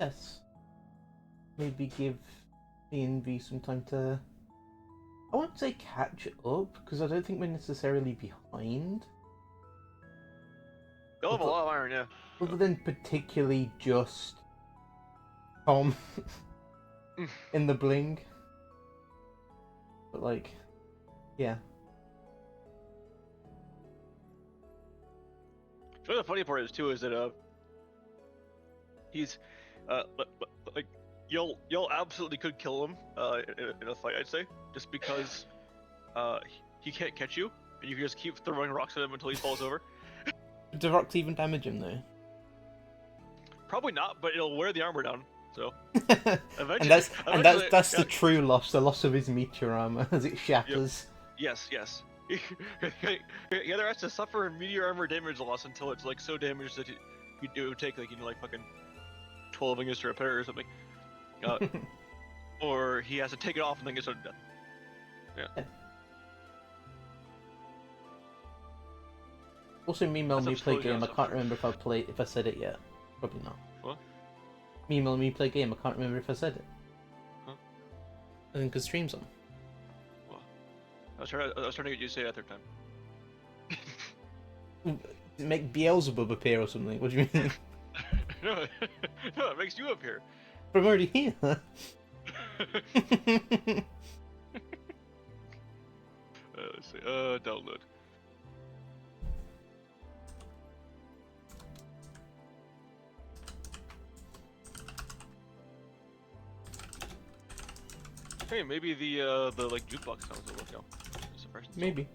Yes. Maybe give B&V some time to. I won't say catch up, because I don't think we're necessarily behind. They'll have a lot of iron, yeah. Other than particularly just Tom in the bling. But like, yeah. So the funny part is too is that he's like you'll absolutely could kill him in a fight, I'd say, just because he can't catch you and you can just keep throwing rocks at him until he falls over. Do rocks even damage him though? Probably not, but it'll wear the armor down. So and eventually, that's yeah, the true loss, the loss of his meteor armor as it shatters. Yep. Yes. He either has to suffer meteor armor damage loss until it's like so damaged that it would take like like fucking 12 years to repair or something, or he has to take it off and then get sudden death. Yeah. Also, meanwhile, That's me play explosion game. I stuff. can't remember if I said it yet. Probably not. What? Meanwhile, me play game. I can't remember if I said it. Huh? I think because streams on. Well, I was trying to get you to say that third time. Make Beelzebub appear or something. What do you mean? No, no, it makes you appear. But I'm already here. Let's see. Download. Hey, maybe the like jukebox sounds will work out. Maybe.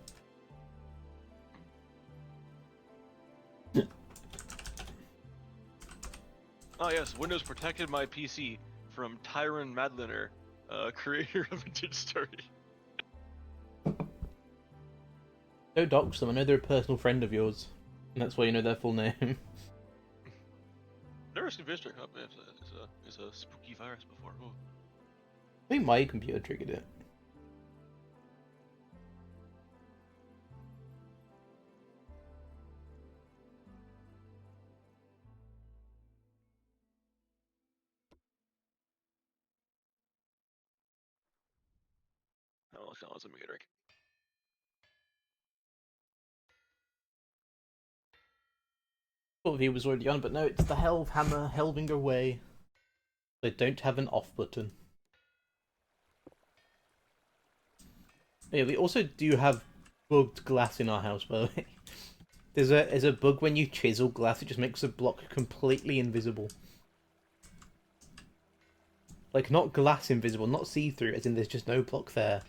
Oh yes, Windows protected my PC from Tyron Madliner, creator of Vintage Story. Don't dox them. I know they're a personal friend of yours, and that's why you know their full name. Never seen Vintage Story. Oh, it's a spooky virus before. Ooh. I think my computer triggered it. Oh, let me get a drink. Thought he was already on, but no, it's the Helvhammer Helvinger way. They don't have an off button. Yeah, we also do have bugged glass in our house, by the way. There's a bug when you chisel glass, it just makes the block completely invisible. Like, not glass invisible, not see-through, as in there's just no block there.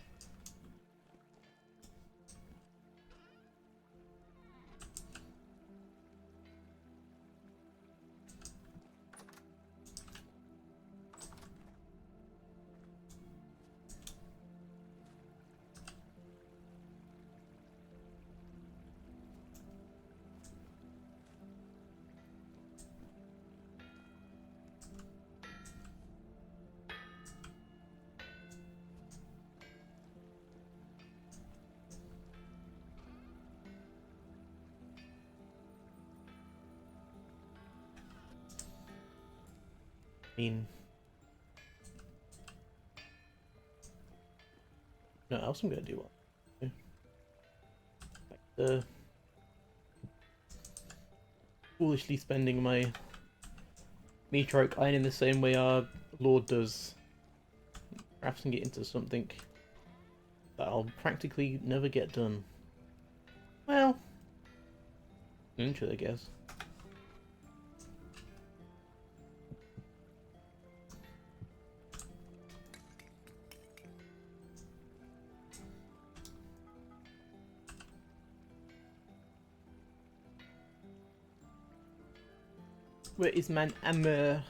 I mean... No, else I'm gonna do what? Back to... Foolishly spending my meteoric iron in the same way our Lord does. Crafting it into something that I'll practically never get done. Well, eventually, I guess. Where is mein Amour?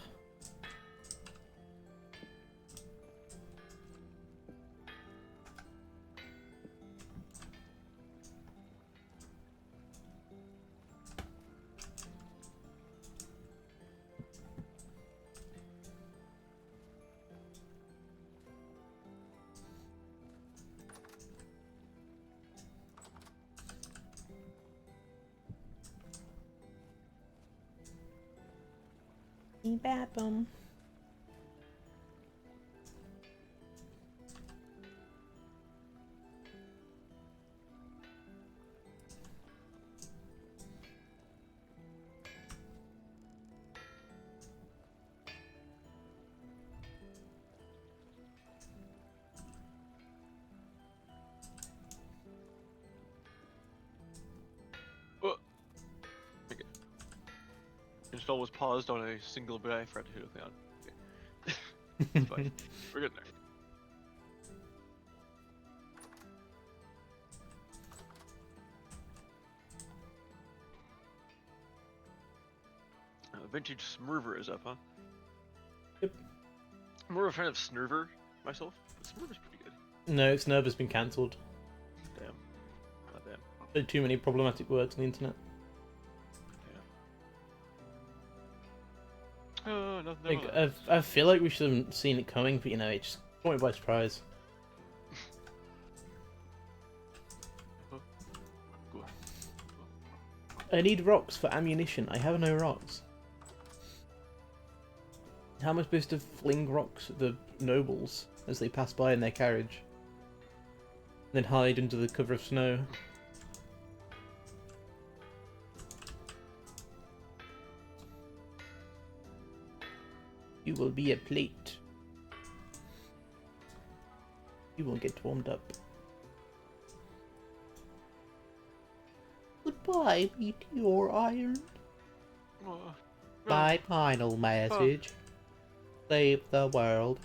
Babum. install was paused on a single bit. I forgot to hit a thing on. Okay. It's fine. We're getting there. Vintage Smurver is up, huh? Yep. I'm more of a fan of Snurver myself, but Smurver's pretty good. No, Snurv has been cancelled. Damn. Not damn. There are too many problematic words on the internet. Yeah. Nothing. Like, I feel like we should have seen it coming, but you know, it just caught me by surprise. Go. I need rocks for ammunition. I have no rocks. How am I supposed to fling rocks at the nobles as they pass by in their carriage? Then hide under the cover of snow? You will be a plate. You won't get warmed up. Goodbye, meteor iron. My final message. Save the world.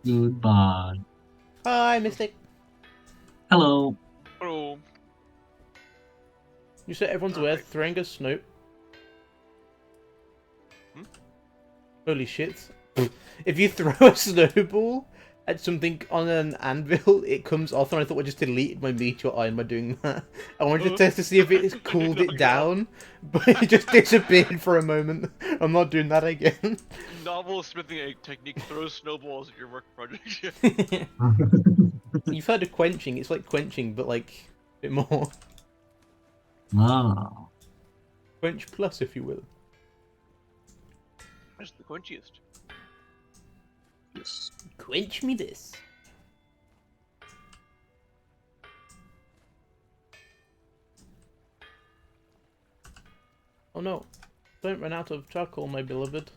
Goodbye. Hi, Mystic. Hello. Hello. You said everyone's aware Alright. throwing a snow. Holy shit. If you throw a snowball at something on an anvil, it comes off, and I thought I just deleted my meteor iron by doing that. I wanted to test to see if it cooled it down, but it just disappeared for a moment. I'm not doing that again. Novel smithing technique throws snowballs at your work project. You've heard of quenching, it's like quenching, but like a bit more. Wow. Quench plus, if you will. That's the quenchiest. Yes. Quench me this. Oh no. Don't run out of charcoal, my beloved.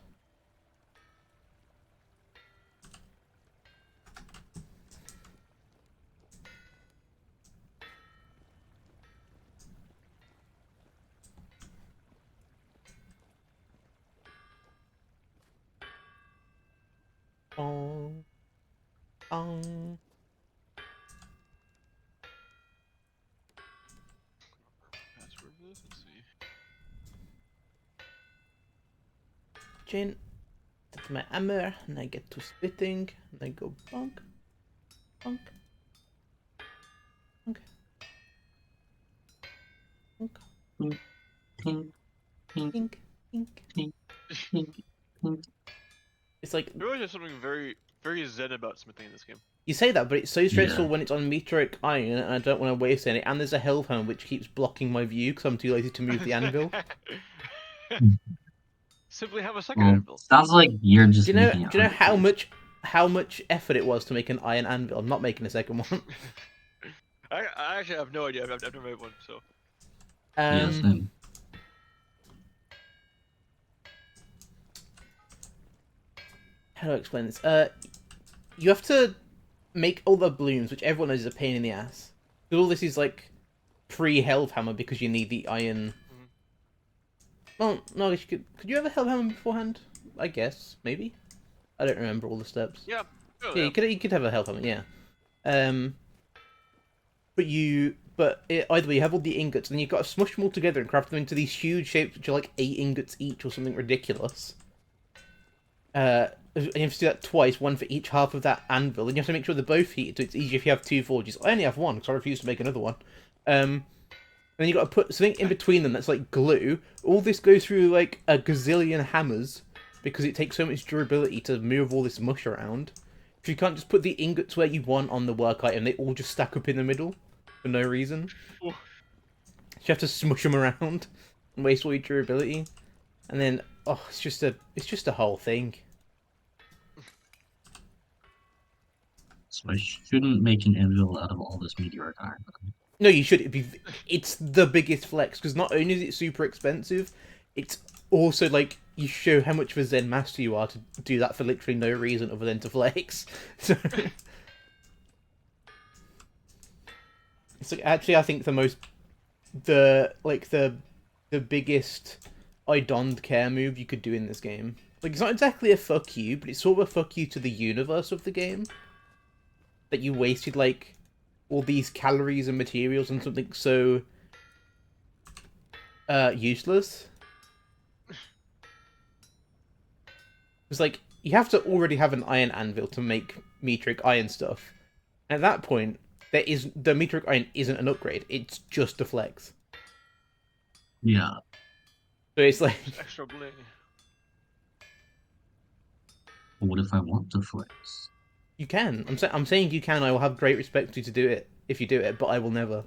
Oh. Password for this? Let's see. Chain. That's my hammer, and I get to spitting, and I go bonk, bonk, bonk, bonk, Tink, tink, ink, ink. tink. It's like, There is something very, very zen about smithing in this game. you say that, but it's so stressful Yeah. when it's on meteoric iron, and I don't want to waste any, and there's a hellhound which keeps blocking my view because I'm too lazy to move the anvil. Simply have a second Well, anvil. sounds like you're just Do you know? making it Do you know hard. how much effort it was to make an iron anvil? I'm not making a second one. I actually have no idea. I've never made one, so. Yeah, same. How do I explain this? You have to make all the blooms, which everyone knows is a pain in the ass. But all this is like pre-Hellhammer because you need the iron. Well, no, I guess you could you have a Hellhammer beforehand? I guess, maybe. I don't remember all the steps. Yeah. Yeah, you could have a Hellhammer, yeah. But either way, you have all the ingots, and you've got to smush them all together and craft them into these huge shapes, which are like 8 ingots each or something ridiculous. And you have to do that twice, one for each half of that anvil, and you have to make sure they're both heated, so it's easier if you have 2 forges. I only have 1, because I refuse to make another one. Then you got to put something in between them that's like glue. All this goes through like a gazillion hammers, because it takes so much durability to move all this mush around. If you can't just put the ingots where you want on the work item, they all just stack up in the middle for no reason. Ooh. So you have to smush them around and waste all your durability, and then it's just a whole thing. So I shouldn't make an anvil out of all this meteoric iron. No, you should. It's the biggest flex because not only is it super expensive, it's also like you show how much of a Zen master you are to do that for literally no reason other than to flex. So it's like actually I think the the biggest I don't care move you could do in this game. Like, it's not exactly a fuck you, but it's sort of a fuck you to the universe of the game. That you wasted, like, all these calories and materials on something so useless. It's like, you have to already have an iron anvil to make metric iron stuff. At that point, the metric iron isn't an upgrade, it's just a flex. Yeah. So it's like, Extra bling. But what if I want to flex? you can. I'm saying you can. I will have great respect for you to do it if you do it, but I will never.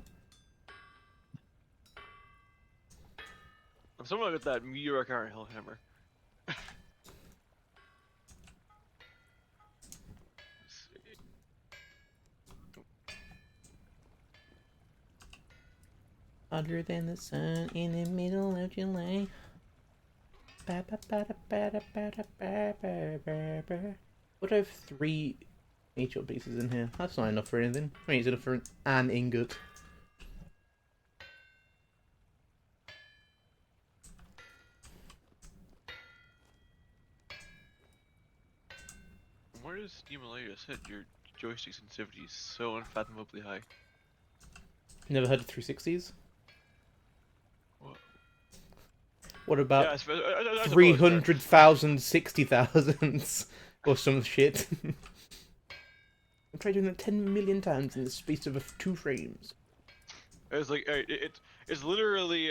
I'm someone with that meteoric iron hellhammer. Other than the sun in the middle of July. What do I have 3 nature pieces in here? That's not enough for anything. I mean, it's enough for an ingot. Where does Himalaya said your joystick sensitivity is so unfathomably high? Never heard of 360s? What? What about Yeah, I suppose 300,000 60,000s or some shit? I've tried doing that 10 million times in the space of 2 frames. It's like it's literally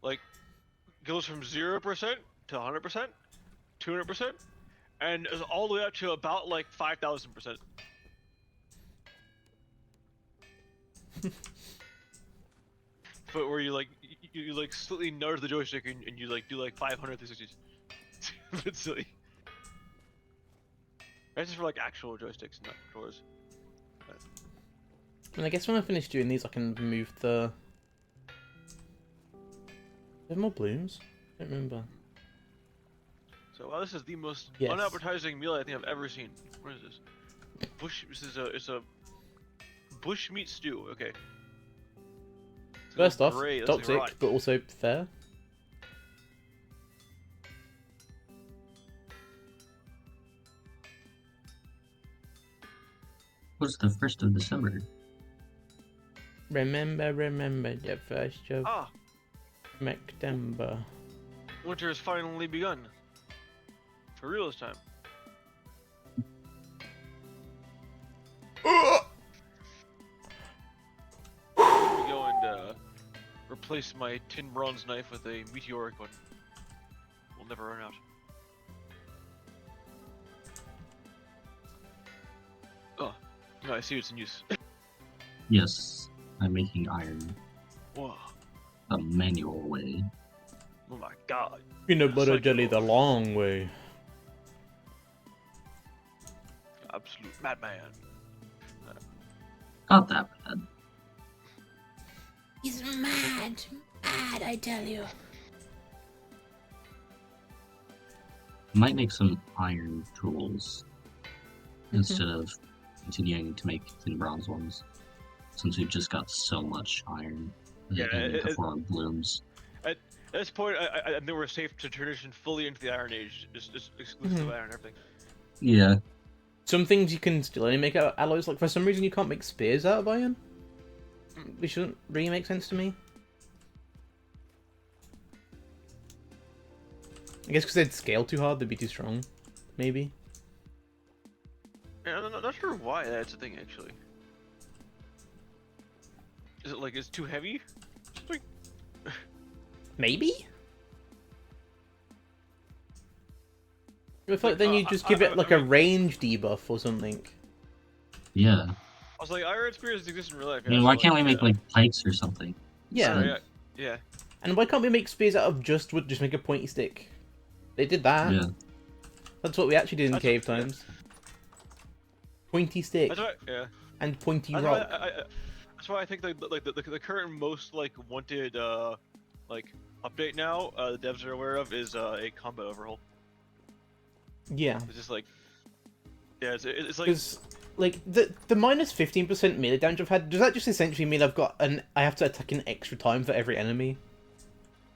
like goes from 0% to 100%, 200%, and is all the way up to about like 5,000%. But where you like you like slightly nudge the joystick and you like do like 500 360s. It's silly. That's just for like actual joysticks, not controllers. And I guess when I finish doing these, I can move the... Are there more blooms? I don't remember. So this is the most Yes. unappetizing meal I think I've ever seen. What is this? It's a bush meat stew. Okay. It's First off, gray, that's like toxic, rot. but also fair. What's the 1st of December? Remember the 1st of Ah, September. winter has finally begun. For real this time. Let me go and replace my tin bronze knife with a meteoric one. We'll never run out. Oh, no, I see it's in use. Yes, I'm making iron Whoa, a manual way. oh my god. Peanut butter Psycho. jelly the long way. Absolute madman. Not that bad. He's mad. Mad, I tell you. Might make some iron tools instead of continuing to make thin bronze ones, since we've just got so much iron. Yeah, Before it blooms. At this point, I think we're safe to transition fully into the Iron Age, just exclusive iron and everything. Yeah, Some things you can still only make out of alloys. Like, for some reason, you can't make spears out of iron. Which doesn't really make sense to me. I guess because they'd scale too hard, they'd be too strong. Maybe. Yeah, I'm not sure why that's a thing, actually. Is it like it's too heavy? Like, Maybe? I feel like then you just give it like a range debuff or something. yeah. I was like, iron spears exist in real life. I mean, yeah, why so, can't we make yeah. like pikes or something? Yeah. Oh, yeah, yeah. And why can't we make spears out of just wood? Just make a pointy stick. They did that. Yeah. That's what we actually did in That's cave what- yeah. times. Pointy stick That's why, yeah. and pointy That's rock. why, that's why I think the current most like wanted like update now the devs are aware of is a combat overhaul. Yeah. It's just like yeah, it's like Because like the minus 15% melee damage I've had, does that just essentially mean I have to attack in extra time for every enemy?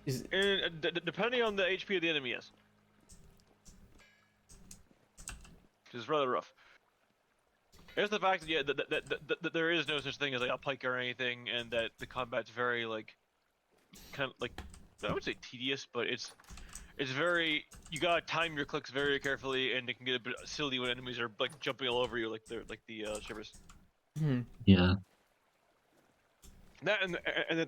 Is And depending on the HP of the enemy, yes. Which is rather rough. There's the fact that yeah, that there is no such thing as like a pike or anything, and that the combat's very like, kind of like, I would say tedious, but it's very, you gotta time your clicks very carefully, and it can get a bit silly when enemies are like jumping all over you, like they're like the shivers. hmm. Yeah. That and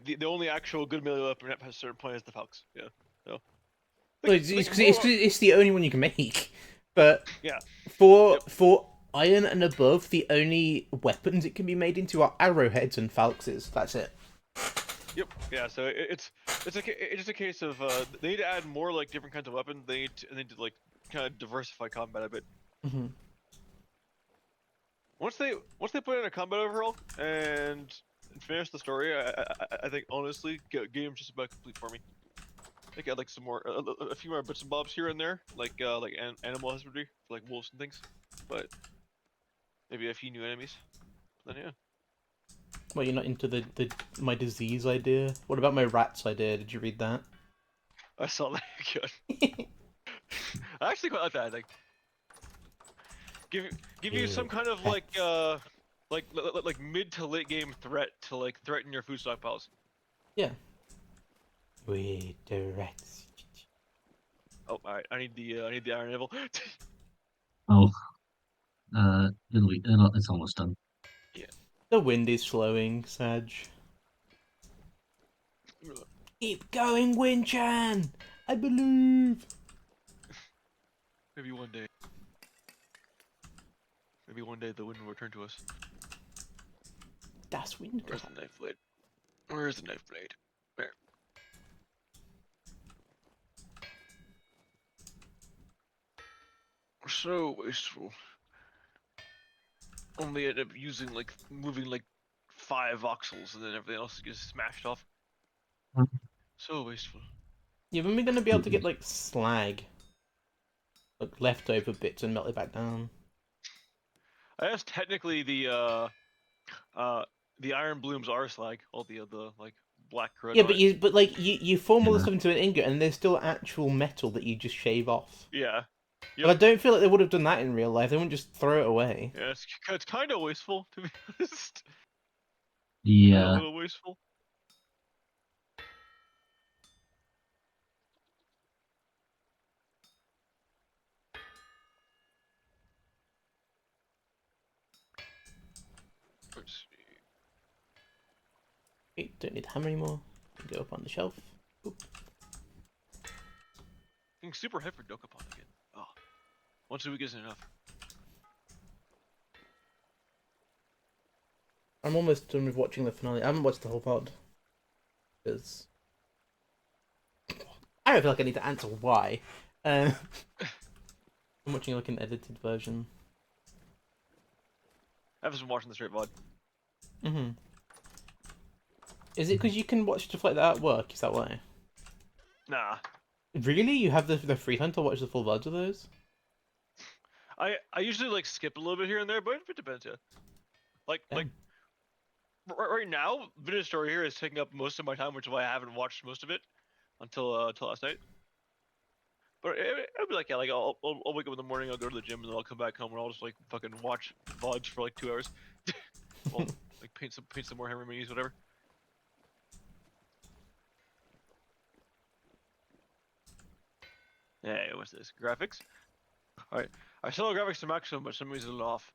the only actual good melee weapon at a certain point is the Falx. Yeah. So. Well, it's the only one you can make. But Yeah. for iron and above, the only weapons it can be made into are arrowheads and falxes. That's it. Yep. Yeah. So it's just a case of they need to add more like different kinds of weapons. They need to like kind of diversify combat a bit. Hmm. Once they put in a combat overhaul and finish the story, I think honestly, game's just about complete for me. I think I'd like some more, a few more bits and bobs here and there, like animal husbandry, for, like wolves and things, but maybe a few new enemies. Then yeah. Well, you're not into the my disease idea. What about my rats idea? Did you read that? I saw that. Good. I actually quite like that. I think. Give you some kind of like like mid to late game threat to like threaten your food stockpiles. Yeah. With the rats. Oh, all right. I need the iron navel. Oh. It's almost done. The wind is slowing, Sag. Keep going, Winchan! I believe! Maybe one day. Maybe one day the wind will return to us. Das Wind. Where's the knife blade? Where's the knife blade? There. So wasteful. Only end up using like moving like 5 voxels and then everything else gets smashed off. Hmm. So wasteful. Yeah, when are we gonna be able to get like slag? Like leftover bits and melt it back down? I guess technically the iron blooms are slag, all the like black crud. Yeah, on but it. you form all this Yeah. stuff into an ingot and there's still actual metal that you just shave off. Yeah. But I don't feel like they would have done that in real life. They wouldn't just throw it away. Yeah, it's kind of wasteful to be honest. A Yeah. little wasteful. Let's see. Okay, don't need the hammer anymore. Go up on the shelf. Oop. Getting super hyped for Dokapon again. Oh, once a week isn't enough. I'm almost done with watching the finale. I haven't watched the whole pod. Because I don't feel like I need to answer why. I'm watching like an edited version. I've just been watching the straight VOD. Mm-hmm. Is it because you can watch stuff like that at work? Is that why? Nah, Really? You have the free time to watch the full VODs of those? I usually like skip a little bit here and there, but it depends. Yeah. Like right now, Vintage Story here is taking up most of my time, which is why I haven't watched most of it until last night. But it'll be like, yeah, like I'll wake up in the morning, I'll go to the gym, and then I'll come back home and I'll just like fucking watch VODs for like 2 hours. Well, like paint some more hammer minis, whatever. Hey, what's this? Graphics? Alright. I set all graphics to maximum, but some reason it's off.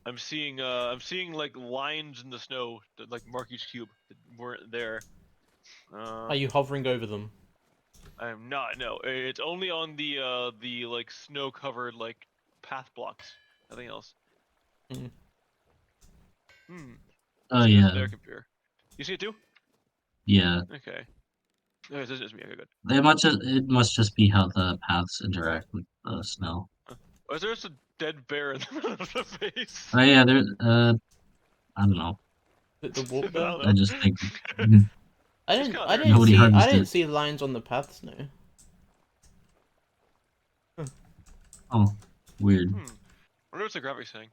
I'm seeing like lines in the snow that like mark each cube that weren't there. Are you hovering over them? I am not. No, it's only on the like snow covered like path blocks. Nothing else. Mhm. Oh yeah. There, computer. You see it too? Yeah. Okay. No, it's just me. Okay, good. It must just be how the paths interact with the snow. Oh, is there just a dead bear in the middle of the face? Oh yeah, there I don't know. The walk I there? don't know. I just think I It's didn't. kinda I there. didn't Nobody see. I harvested didn't it. see lines on the paths. No. oh, weird. I wonder what's the graphics saying.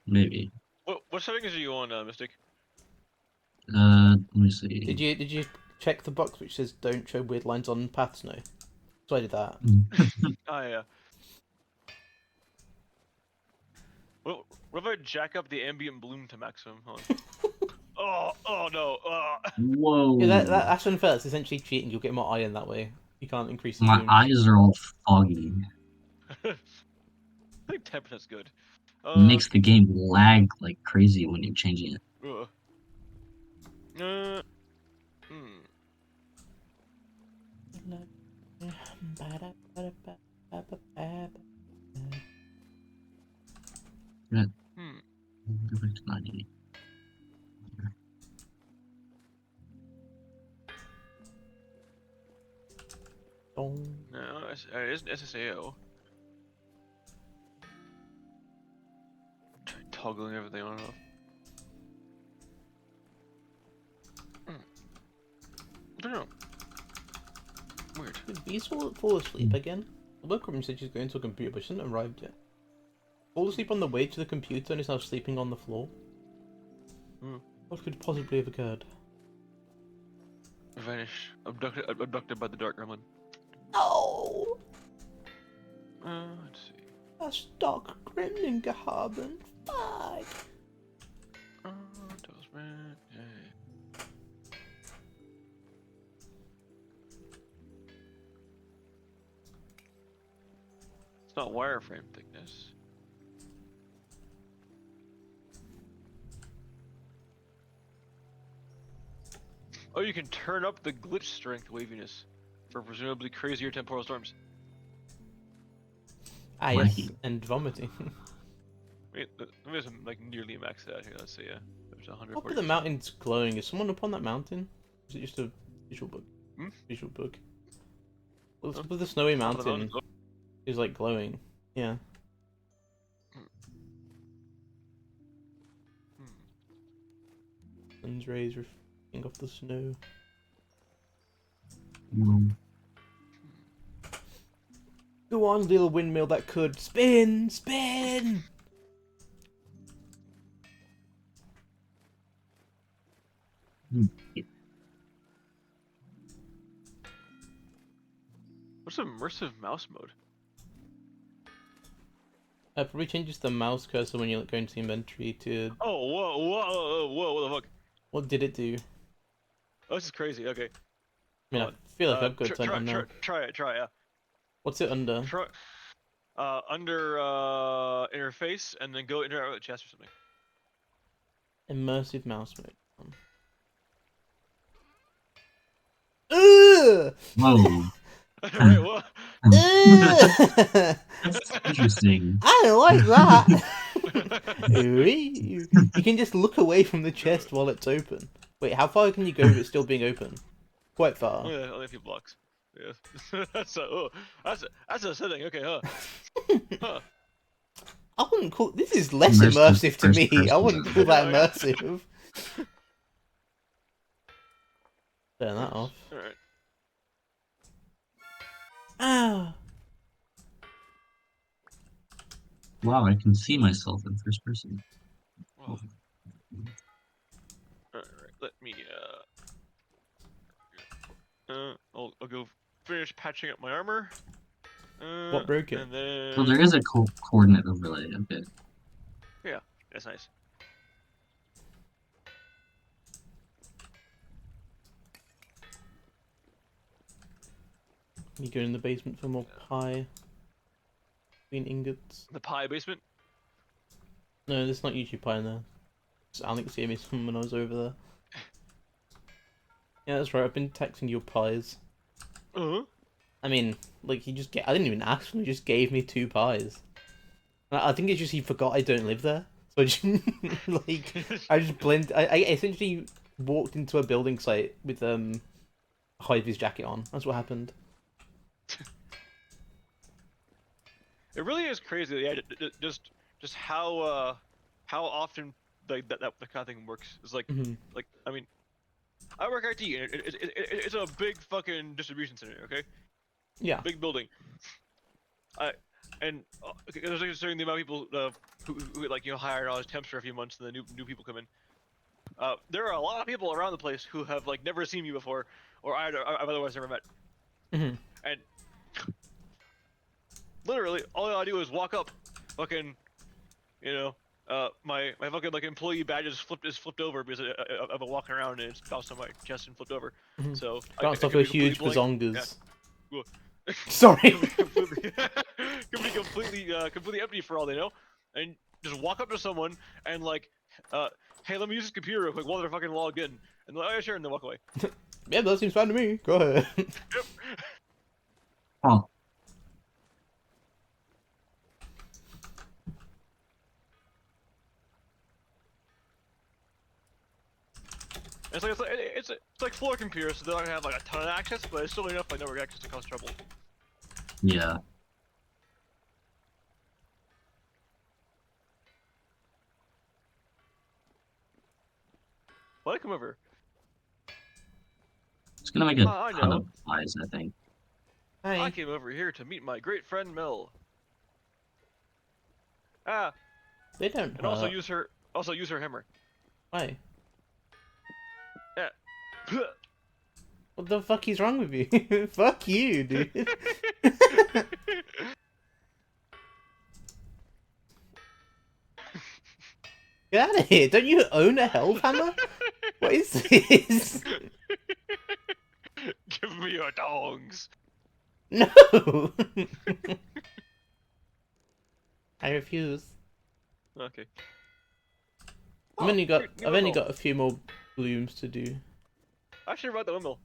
Maybe. What settings are you on, Mystic? Let me see. Did you check the box which says "Don't show weird lines on paths." No, so I did that. Oh yeah. What if I jack up the ambient bloom to maximum? Hold on. oh no. Whoa! Yeah, that's unfair. That's essentially cheating. You'll get more iron that way. You can't increase the My bloom. eyes are all foggy. I think 10% is good. It makes the game lag like crazy when you're changing it. Hmm. Hmm. Go back to 90. Dong. No, it isn't SSAO. Try toggling everything on and off. I don't know. Weird. Did Beast fall asleep again? The workroom said she's going to a computer, but she hasn't arrived yet. Fall asleep on the way to the computer and is now sleeping on the floor. Hmm. What could possibly have occurred? Vanish. Abducted by the Dark Gremlin. No! Let's see. That's Dark Gremlin gehaben. Fuck! Talisman. Yay. It's not wireframe thickness. Oh, you can turn up the glitch strength waviness for presumably crazier temporal storms. Ah, yes, Wacky. and vomiting. Wait, let me just like nearly max it out here. Let's see. Yeah, there's 140. What the mountain's glowing? Is someone up on that mountain? Is it just a visual bug? Hmm? Visual bug. Well, Huh? with the snowy Top of the mountain is like glowing. Yeah. Hmm. Sun's rays reflecting off the snow. Go on, little windmill that could spin, spin. What's immersive mouse mode? Probably changes the mouse cursor when you go into the inventory to. Oh, whoa, what the fuck? What did it do? Oh, this is crazy. Okay. I mean, I feel like I've got it turned on now. Try it, yeah. What's it under? Try, under interface, and then go interact with the chest or something. Immersive mouse mode. Ugh! Whoa. Wait, what? Ugh! That's interesting. I don't like that. you can just look away from the chest while it's open. Wait, how far can you go with it still being open? Quite far. Only a few blocks. Yeah. that's a setting. Okay, huh? Huh. I wouldn't call this is less Immersive immersive to me. first I wouldn't call that Yeah. immersive. Turn that off. All right. Ah. Wow, I can see myself in first person. Well, all right. Let me I'll go finish patching up my armor. What broke it? And then Well, there is a coordinate overlay a bit. that's nice. You go in the basement for more pie. Green ingots. The pie basement. No, there's not usually pie in there. Alex gave me some when I was over there. Yeah, that's right. I've been texting your pies. Uh-huh. I mean, like he just I didn't even ask him. He just gave me 2 pies. I think it's just he forgot I don't live there. So I just, like I just blend. I essentially walked into a building site with Hy-Vee jacket on. That's what happened. It really is crazy. Yeah, just how often like that the kind of thing works. It's like Mhm. I mean, I work IT and it's a big fucking distribution center. Okay, Yeah. big building. There's like considering the amount of people who like hire all these temps for a few months and then new people come in. there are a lot of people around the place who have like never seen me before, or I've otherwise never met. Mhm. And literally, all I do is walk up, fucking, you know, my fucking like employee badge is flipped over because I've been walking around and it's bounced on my chest and flipped over. Mhm. So Bounced I off could a be completely huge blank. bazongas. Yeah. Sorry. Could be completely, completely empty for all they know, and just walk up to someone and like, hey, let me use this computer real quick while they're fucking logged in, and they're like, oh, yeah, sure, and then walk away. Yeah, that seems fine to me. Go ahead. Yep. Huh. It's like floor computers, so they don't have like a ton of access, but it's still enough like network access to cause trouble. Yeah. Why'd I come over? It's gonna make a I ton know. of eyes, I think. I Hi. came over here to meet my great friend Mel. Ah, They don't and hurt. also use her hammer. Why? Yeah. What the fuck is wrong with you? Fuck you, dude. Get out of here. Don't you own a health hammer? What is this? Give me your dongs. No. I refuse. Okay. I've only got new I've only windmill. got a few more blooms to do. I should have brought the windmill.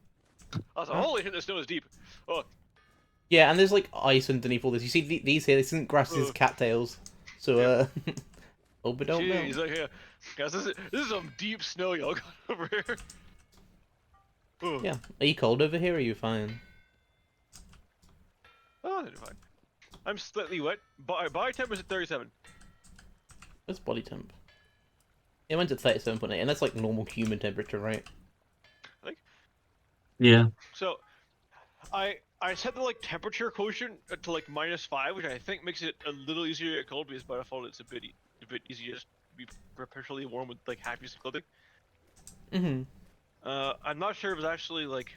I was like, Huh? holy shit, the snow is deep. Oh, Yeah, and there's like ice underneath all this. You see these here? This isn't grass. This is cattails. So oh, but don't jeez, melt. like, yeah. Guys, this is some deep snow y'all got over here. Oh. Yeah. Are you cold over here? Or are you fine? Oh, that's fine. I'm slightly wet. Body temp is at 37. What's body temp? It went to 37.8, and that's like normal human temperature, right? Yeah. So, I set the like temperature quotient to like -5, which I think makes it a little easier to get cold because by default it's a bit easier to be perpetually warm with like half use of clothing. Mm-hmm. I'm not sure if it's actually like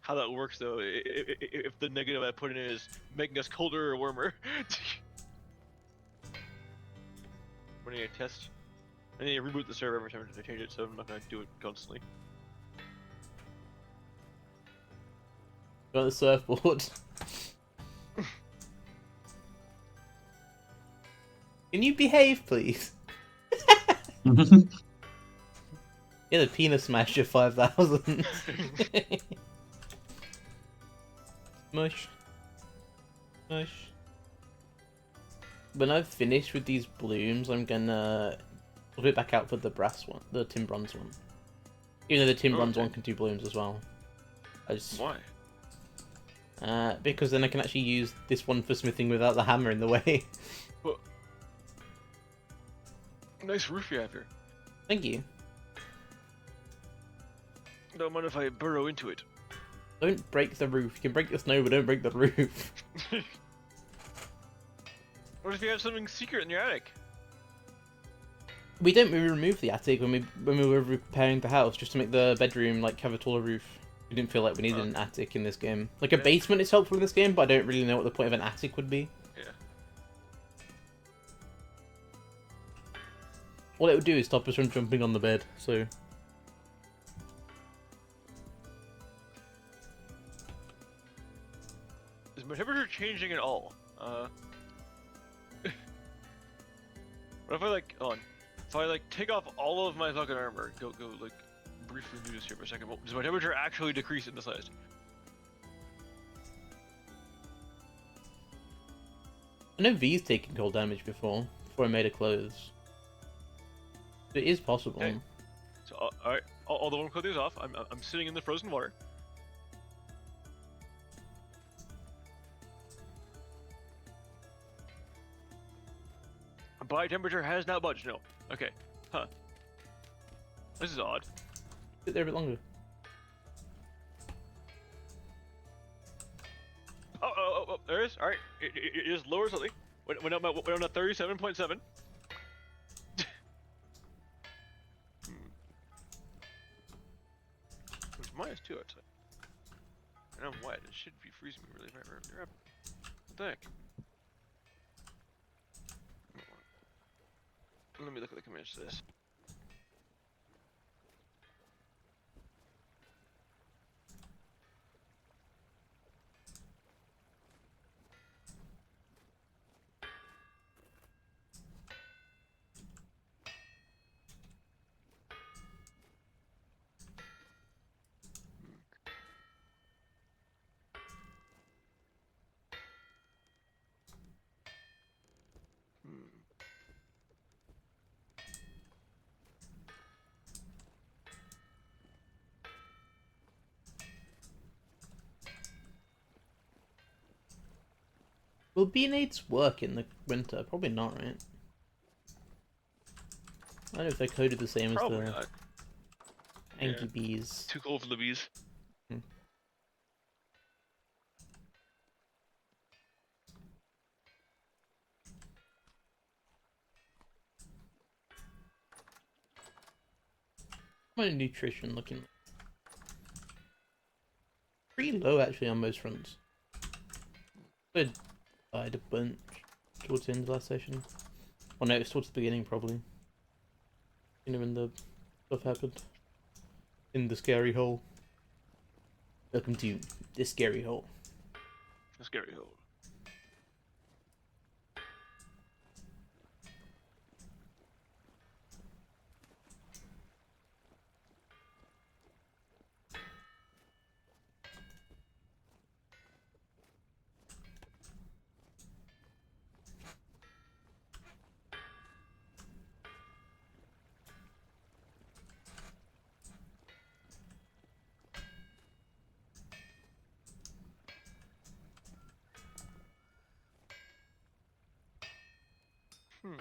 how that works though. If the negative I put in is making us colder or warmer. Running a test. I need to reboot the server every time I change it, so I'm not gonna do it constantly. Got the surfboard. Can you behave, please? You're the penis smasher 5000. Mush. Mush. When I've finished with these blooms, I'm gonna put it back out for the brass one, the tin bronze one. Even though the tin bronze Okay. one can do blooms as well. I just Why? because then I can actually use this one for smithing without the hammer in the way. Nice roof you have here. Thank you. Don't mind if I burrow into it. Don't break the roof. You can break the snow, but don't break the roof. What if you have something secret in your attic? We removed the attic when we were repairing the house just to make the bedroom like have a taller roof. We didn't feel like we needed an attic in this game. Like a Yeah. basement is helpful in this game, but I don't really know what the point of an attic would be. Yeah. All it would do is stop us from jumping on the bed. So Is my temperature changing at all? What if I like hold on? If I like take off all of my fucking armor, go like briefly do this here for a second. Does my temperature actually decrease in the slightest? I know V's taken cold damage before I made her clothes. It is possible. Okay. So all right, all the warm clothing is off. I'm sitting in the frozen water. My body temperature has not budged. No. Okay. Huh. This is odd. Sit there a bit longer. Oh, there it is. All right, it is lower slightly. Went up at 37.7. it's 2 outside. And I'm wet. It should be freezing me really rapidly. What the heck? Let me look at the commands to this. Hmm. Will B-nades work in the winter? Probably not, right? I don't know if they're coded the same Probably as the not. Anki Yeah. bees. Too cold for the bees. My nutrition looking pretty low actually on most fronts. I died a bunch towards the end of last session. Oh no, it's towards the beginning probably. You know when the stuff happened. In the scary hole. Welcome to the scary hole. A scary hole. Hmm.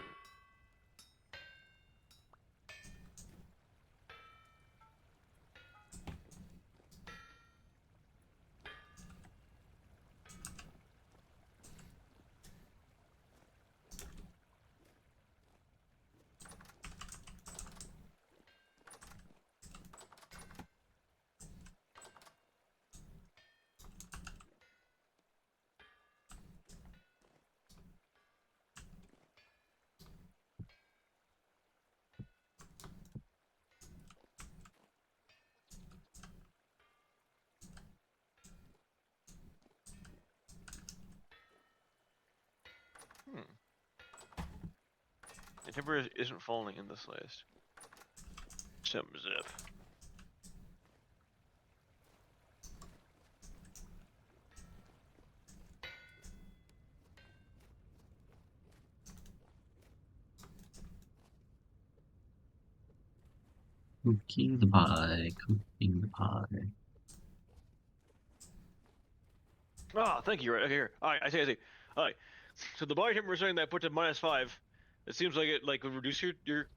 Hmm. The temperature isn't falling in this list. Something's up. Cooking the pie, cooking the pie. Ah, thank you. Right here. Alright, I see. Alright. So the body temperature setting that I put to -5, it seems like it would reduce your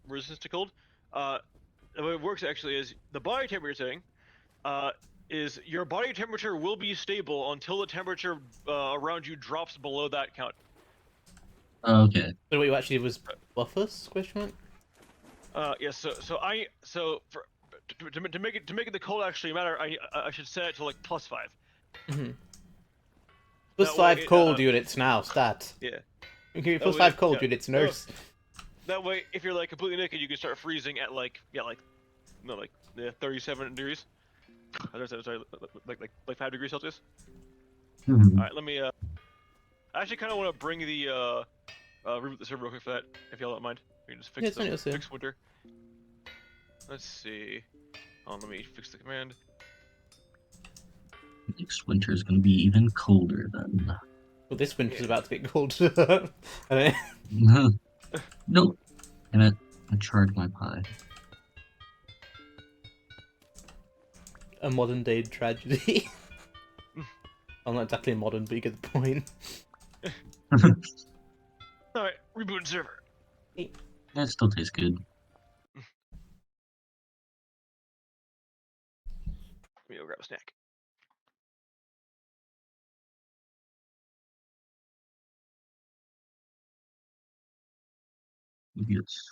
resistance to cold. The way it works actually is the body temperature setting is your body temperature will be stable until the temperature around you drops below that count. Okay. So what you actually was buffers? Question mark? Yes. So for to make it the cold actually matter, I should set it to like +5. Mm-hmm. Plus That way 5 it, cold units now, stat. Yeah. Okay, That plus way 5 it- cold yeah, units, no, nurse. That way, if you're like completely naked, you can start freezing at like 37 degrees. Sorry, like 5 degrees Celsius. Hmm. All right, let me. I actually kind of want to bring the reboot the server real quick for that, if y'all don't mind. We can just Yeah, it's only us here. fix winter. Let's see. Let me fix the command. Next winter is gonna be even colder then. Well, this winter's Yeah. about to get cold. I don't No. Nope. Damn it. I charred my pie. a modern day tragedy. I'm not exactly modern, but you get the point. All right, rebooting server. That still tastes good. Let me go grab a snack. Yes.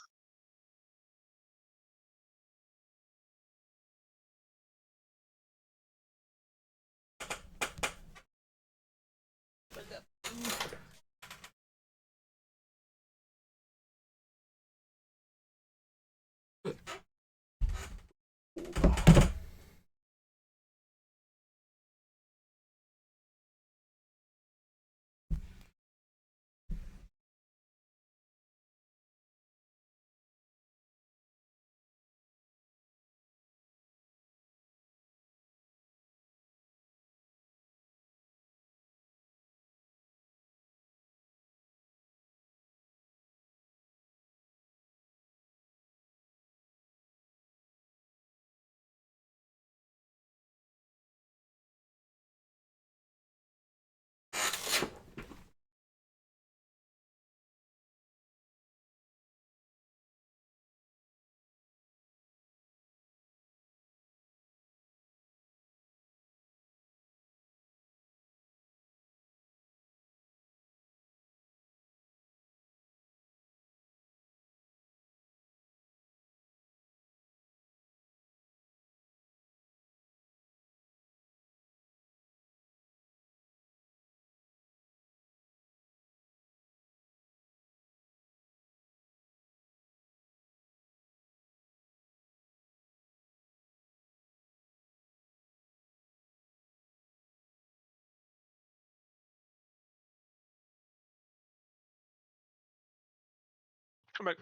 Come back.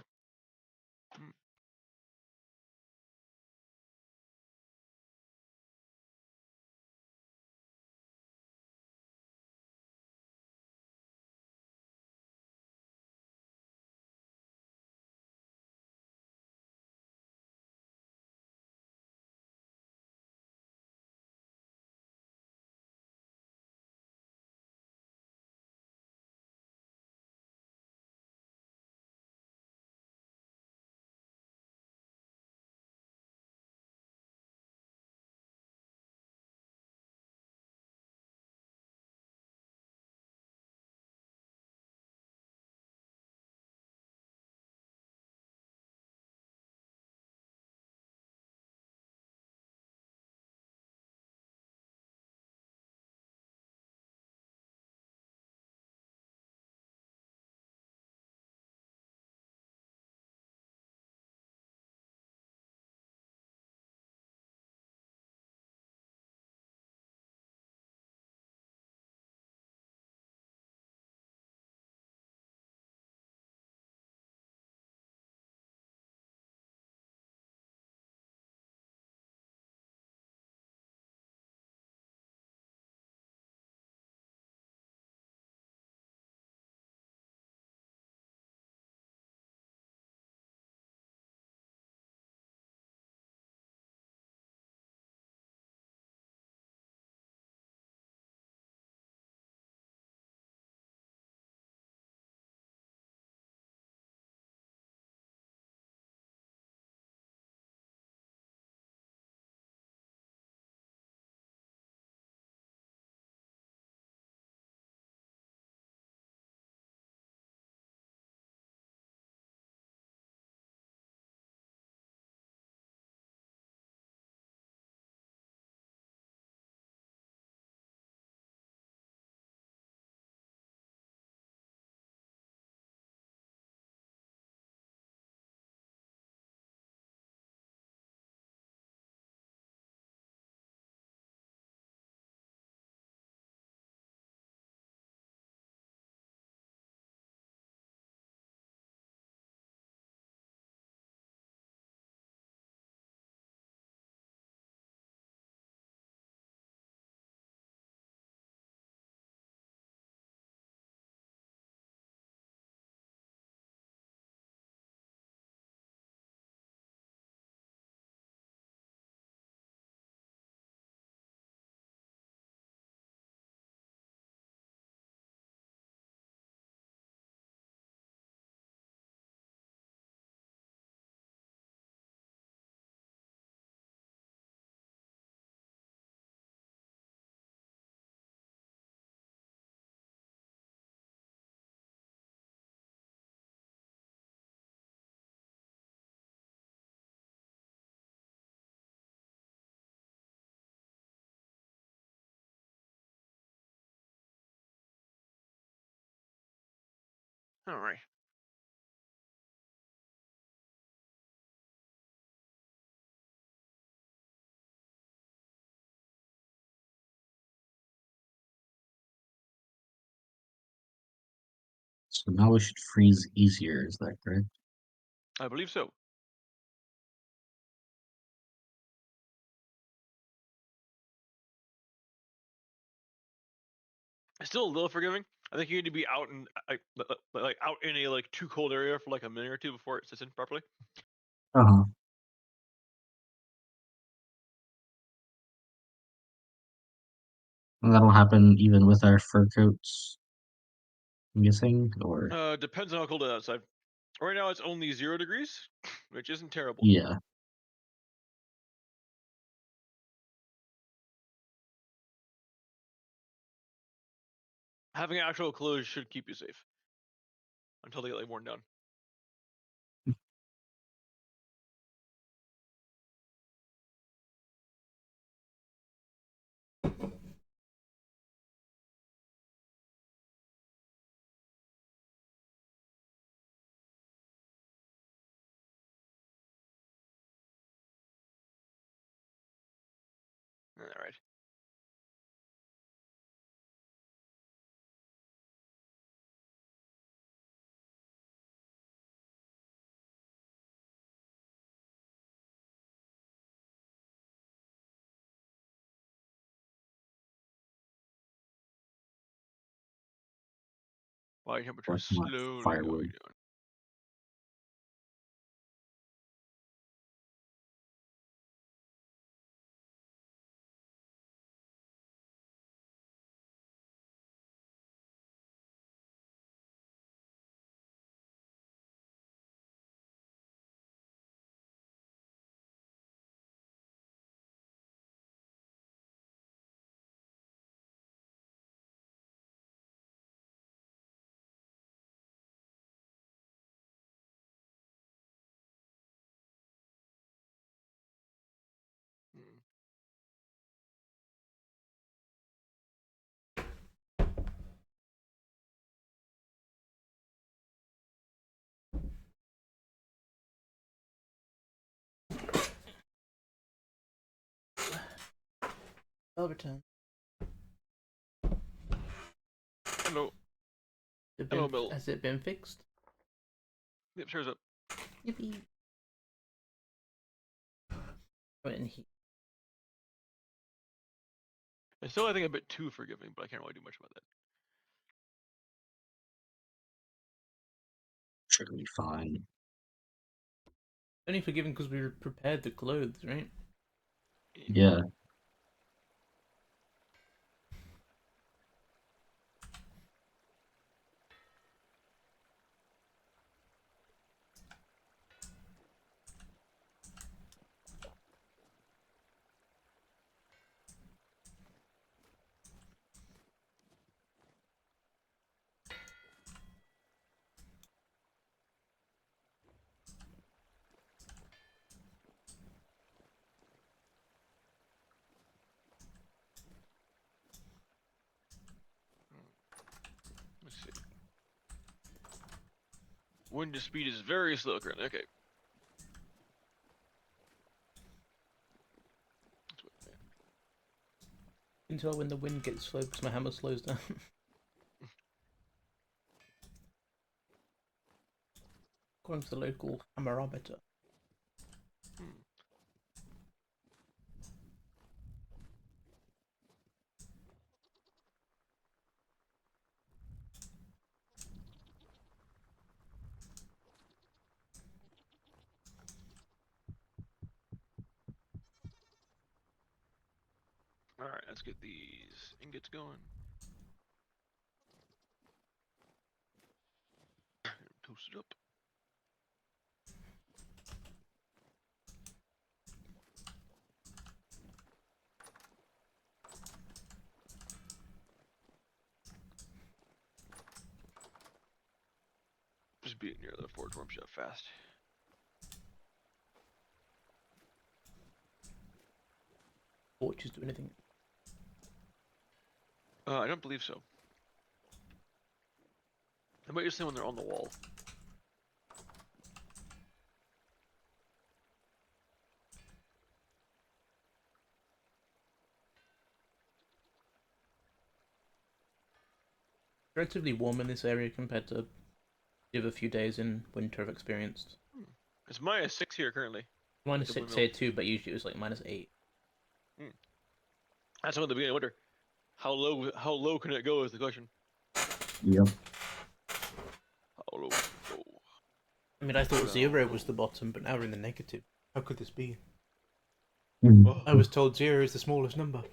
All right. So now we should freeze easier, is that correct? I believe so. Still a little forgiving. I think you need to be out in like out in a like too cold area for like a minute or two before it sits in properly. Uh-huh. And that'll happen even with our fur coats, I'm guessing, or Depends on how cold it is outside. Right now it's only 0 degrees, which isn't terrible. yeah. Having actual clothes should keep you safe until they get like worn down. All right. Body temperature Like is my slowly firewood. going down. Hmm. Overturn. Hello. Hello, Bill. Has it been fixed? Yep, shares up. Yippee. Oh, and he. It's still, I think, a bit too forgiving, but I can't really do much about that. Should be fine. Only forgiven because we prepared the clothes, right? Yeah. Let's see. Wind speed is very slow currently. Okay. That's what, yeah. You can tell when the wind gets slow because my hammer slows down. According to the local hammerometer. Hmm. Alright, let's get these ingots going. Toast it up. Just being near the forge warm shut fast. Torches do anything. I don't believe so. I might just say when they're on the wall. Relatively warm in this area compared to the other few days in winter I've experienced. It's -6 here currently. Minus The 6 windmill. here too, but usually it was like -8. That's when the beginning of winter. How low can it go is the question. Yep. How low can it go? I mean, I thought Well, 0 was the bottom, but now we're in the negative. How could this be? Oh. I was told 0 is the smallest number.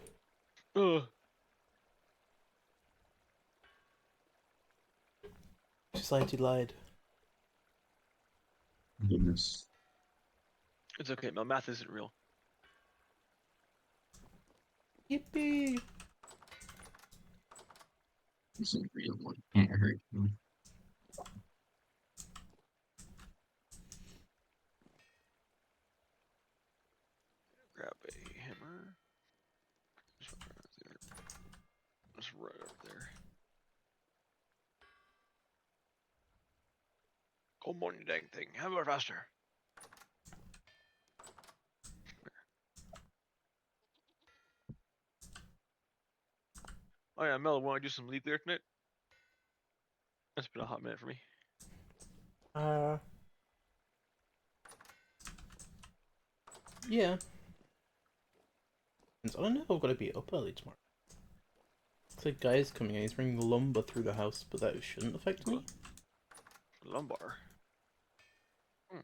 Society lied. Goodness. It's okay, my math isn't real. Yippee! This is a real one. Can't hurt you. Grab a hammer. Just right there. Just right over there. Come on, you dang thing. Have it faster. Oh yeah, Mel, want to do some leaf clear tonight? That's been a hot minute for me. Yeah. I don't know, I've got to be up early tomorrow. So guy's coming in, he's bringing lumber through the house, but that shouldn't affect me. Lumbar. And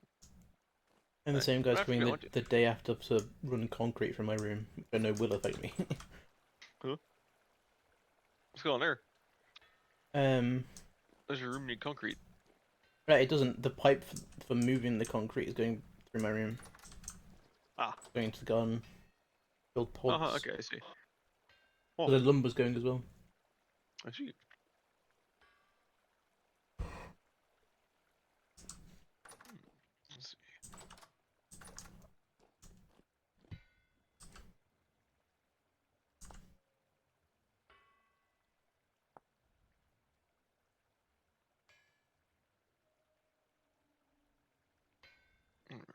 the Right. same guy's I coming forgot what the day after to run concrete from my room, which I know will affect me. What's going on there? um, Does your room need concrete? right, it doesn't. The pipe for moving the concrete is going through my room. Ah. Going into the garden. Build pods. Okay, I see. But Oh, the lumber's going as well. I see. Let's see. Alright.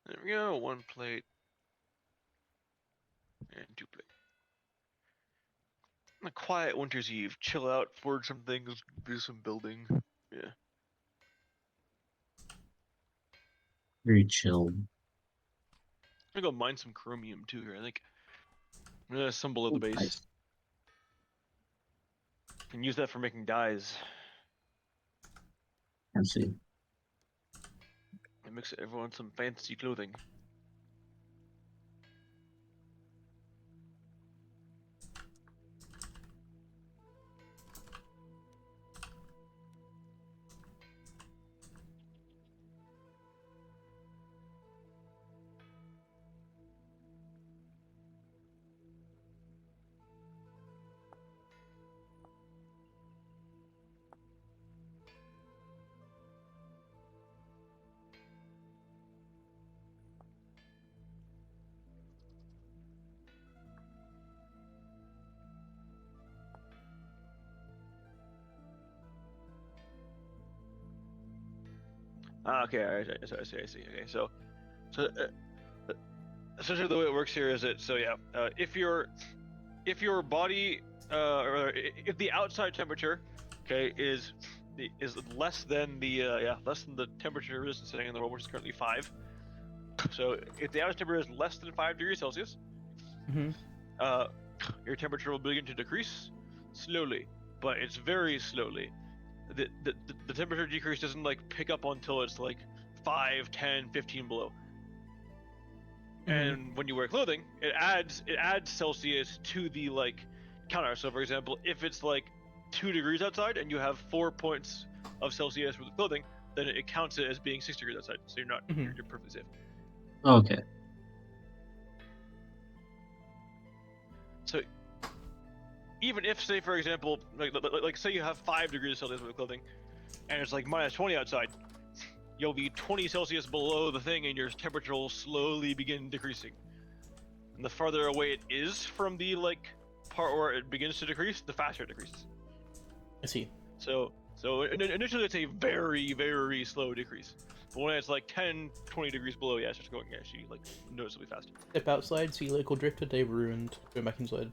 There we go. 1 plate and 2 plate. A quiet winter's eve. Chill out, forge some things, do some building. Yeah. Very chill. I'm gonna go mine some chromium too here, I think. I'm gonna some below the base. Nice. And use that for making dyes. I see. And mix everyone some fancy clothing. Ah, okay, I see. Okay, so essentially the way it works here is that if your body if the outside temperature, okay, is less than the temperature resistance setting in the world, which is currently 5. So if the outside temperature is less than 5 degrees Celsius, Mm-hmm. your temperature will begin to decrease slowly, but it's very slowly. The temperature decrease doesn't like pick up until it's like 5, 10, 15 below. And when you wear clothing, it adds Celsius to the like counter. So for example, if it's like 2 degrees outside and you have 4 points of Celsius with the clothing, then it counts it as being 6 degrees outside. So you're not Mhm. you're perfectly safe. Okay. So even if, say for example, like say you have 5 degrees Celsius with the clothing, and it's like minus 20 outside, you'll be 20 Celsius below the thing, and your temperature will slowly begin decreasing. And the farther away it is from the like part where it begins to decrease, the faster it decreases. I see. So initially it's a very, very slow decrease. But when it's like 10, 20 degrees below, yeah, it starts going actually like noticeably faster. Step outside, see local drifter, they ruined. Go back inside.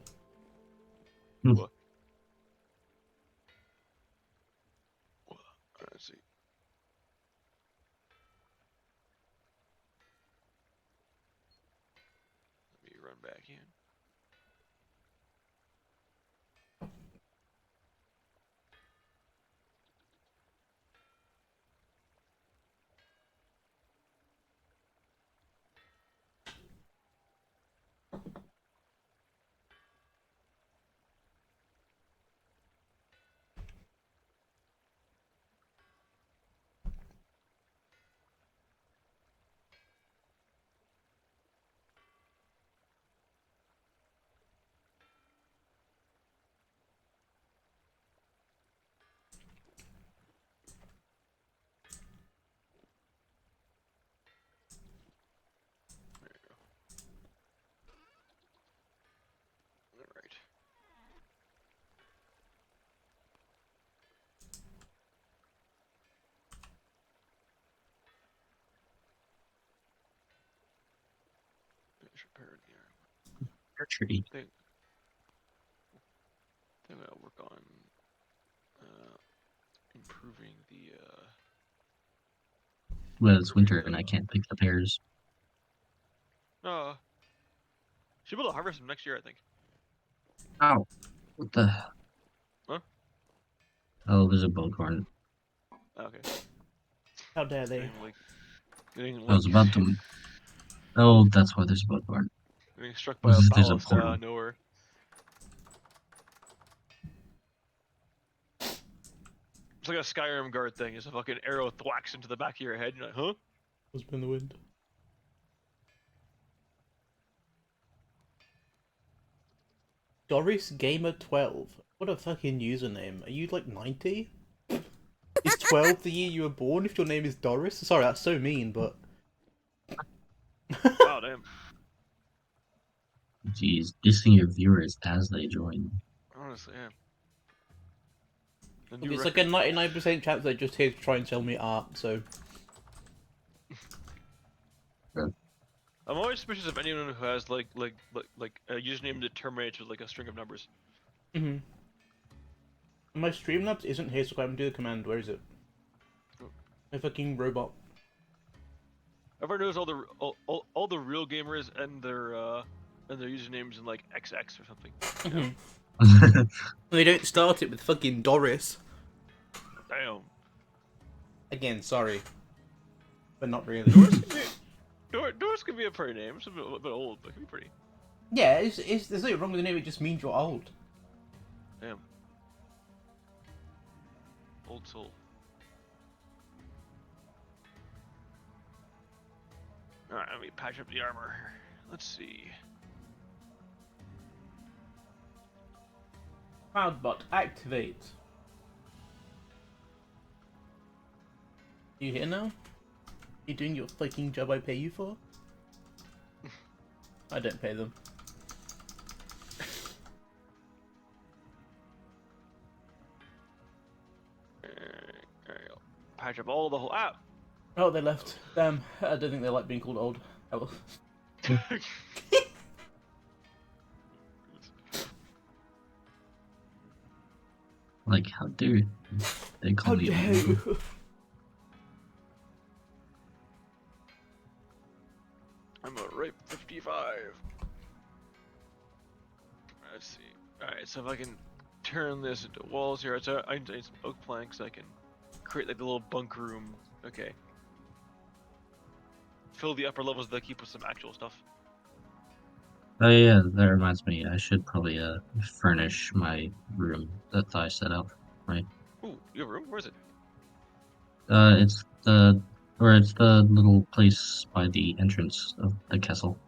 Let's see. Let me run back in. Alright. Finish repairing here. Archery. Think I'll work on improving the Well, it's winter and I can't pick the pears. should be able to harvest them next year, I think. Ow! What the? Huh? Oh, there's a bullhorn. Okay. How dare they? I was about to. Oh, that's why there's a bullhorn. Getting struck by a There's a ballast portal. out of nowhere. It's like a Skyrim guard thing. It's a fucking arrow thwacks into the back of your head. You're like, huh? Was in the wind. Doris Gamer 12. What a fucking username. Are you like 90? Is 12 the year you were born if your name is Doris? Sorry, that's so mean, but... Wow, damn. Jeez, dissing your viewers as they join. Honestly, yeah. The Look, new it's record. like a 99% chance they're just here to try and sell me art, so... I'm always suspicious of anyone who has like a username that terminates with like a string of numbers. Mm-hmm. My Streamlabs isn't here, so I can do the command. Where is it? Oh. My fucking robot. Everyone knows all the real gamers and their usernames in like XX or something. Mm-hmm. They don't start it with fucking Doris. Damn. Again, sorry. But not really. Doris could be a pretty name. It's a bit old, but it could be pretty. Yeah, there's nothing wrong with the name, it just means you're old. Damn. Old soul. Alright, let me patch up the armor. Let's see. Cloudbot, activate. You here now? You doing your fucking job I pay you for? I don't pay them. Alright, I'll patch up all the whole app. Oh, they left. Damn, I don't think they like being called old. Oh well. Like, how dare they call How me dare old? you? I'm a ripe 55. Let's see. Alright, so if I can turn this into walls here, so I need some oak planks. I can create like the little bunk room. Okay. Fill the upper levels of the keep with some actual stuff. Oh yeah, that reminds me. I should probably furnish my room that I set up. Right. Ooh, you have a room? Where is it? It's the little place by the entrance of the castle.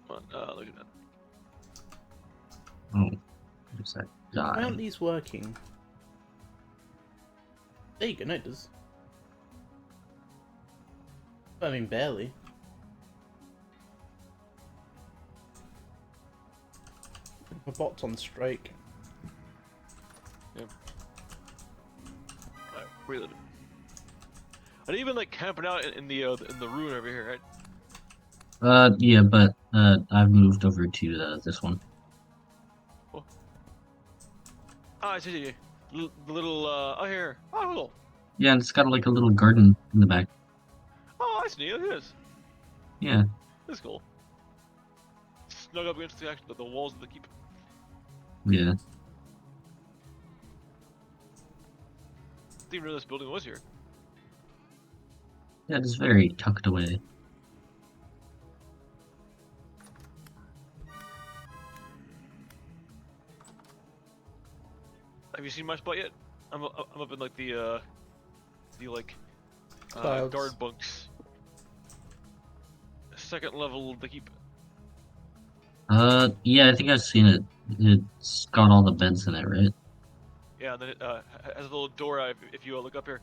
Come on, look at that. Oh, what's that Why guy? aren't these working? There you go, no it does. I mean, barely. My bot's on strike. Alright, reload it. And even like camping out in the ruin over here, right? Yeah, but I've moved over to this one. Ah, I see. The little oh here. Oh, cool. Yeah, and it's got like a little garden in the back. Oh, I see. Look at this. Yeah. That's cool. Snug up against the walls of the keep. Yeah. Didn't even know this building was here. Yeah, it's very tucked away. Have you seen my spot yet? I'm up in like the Clouds. guard bunks. Second level of the keep. Yeah, I think I've seen it. It's got all the beds in it, right? Yeah, and then it has a little door if you look up here.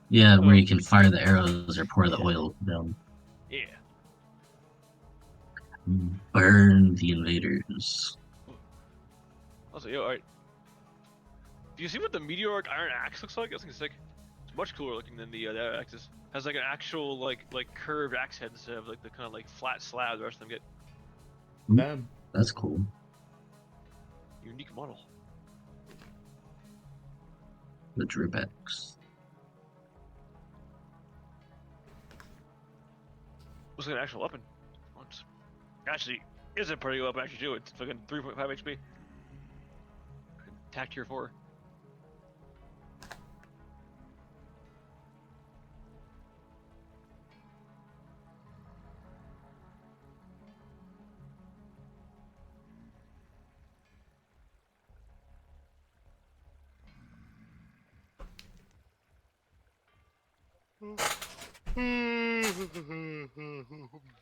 Yeah, where you can fire the arrows or pour the Yeah. oil down. Yeah. Burn the invaders. I was like, yo, alright. Do you see what the meteoric iron axe looks like? I think it's sick. It's much cooler looking than the other axes. Has like an actual like curved axe head instead of like the kind of like flat slab the rest of them get. Damn. That's cool. Unique model. The drip axe. Looks like an actual weapon. Once. Actually, is a pretty good weapon actually too. It's fucking 3.5 HP. Attack tier 4.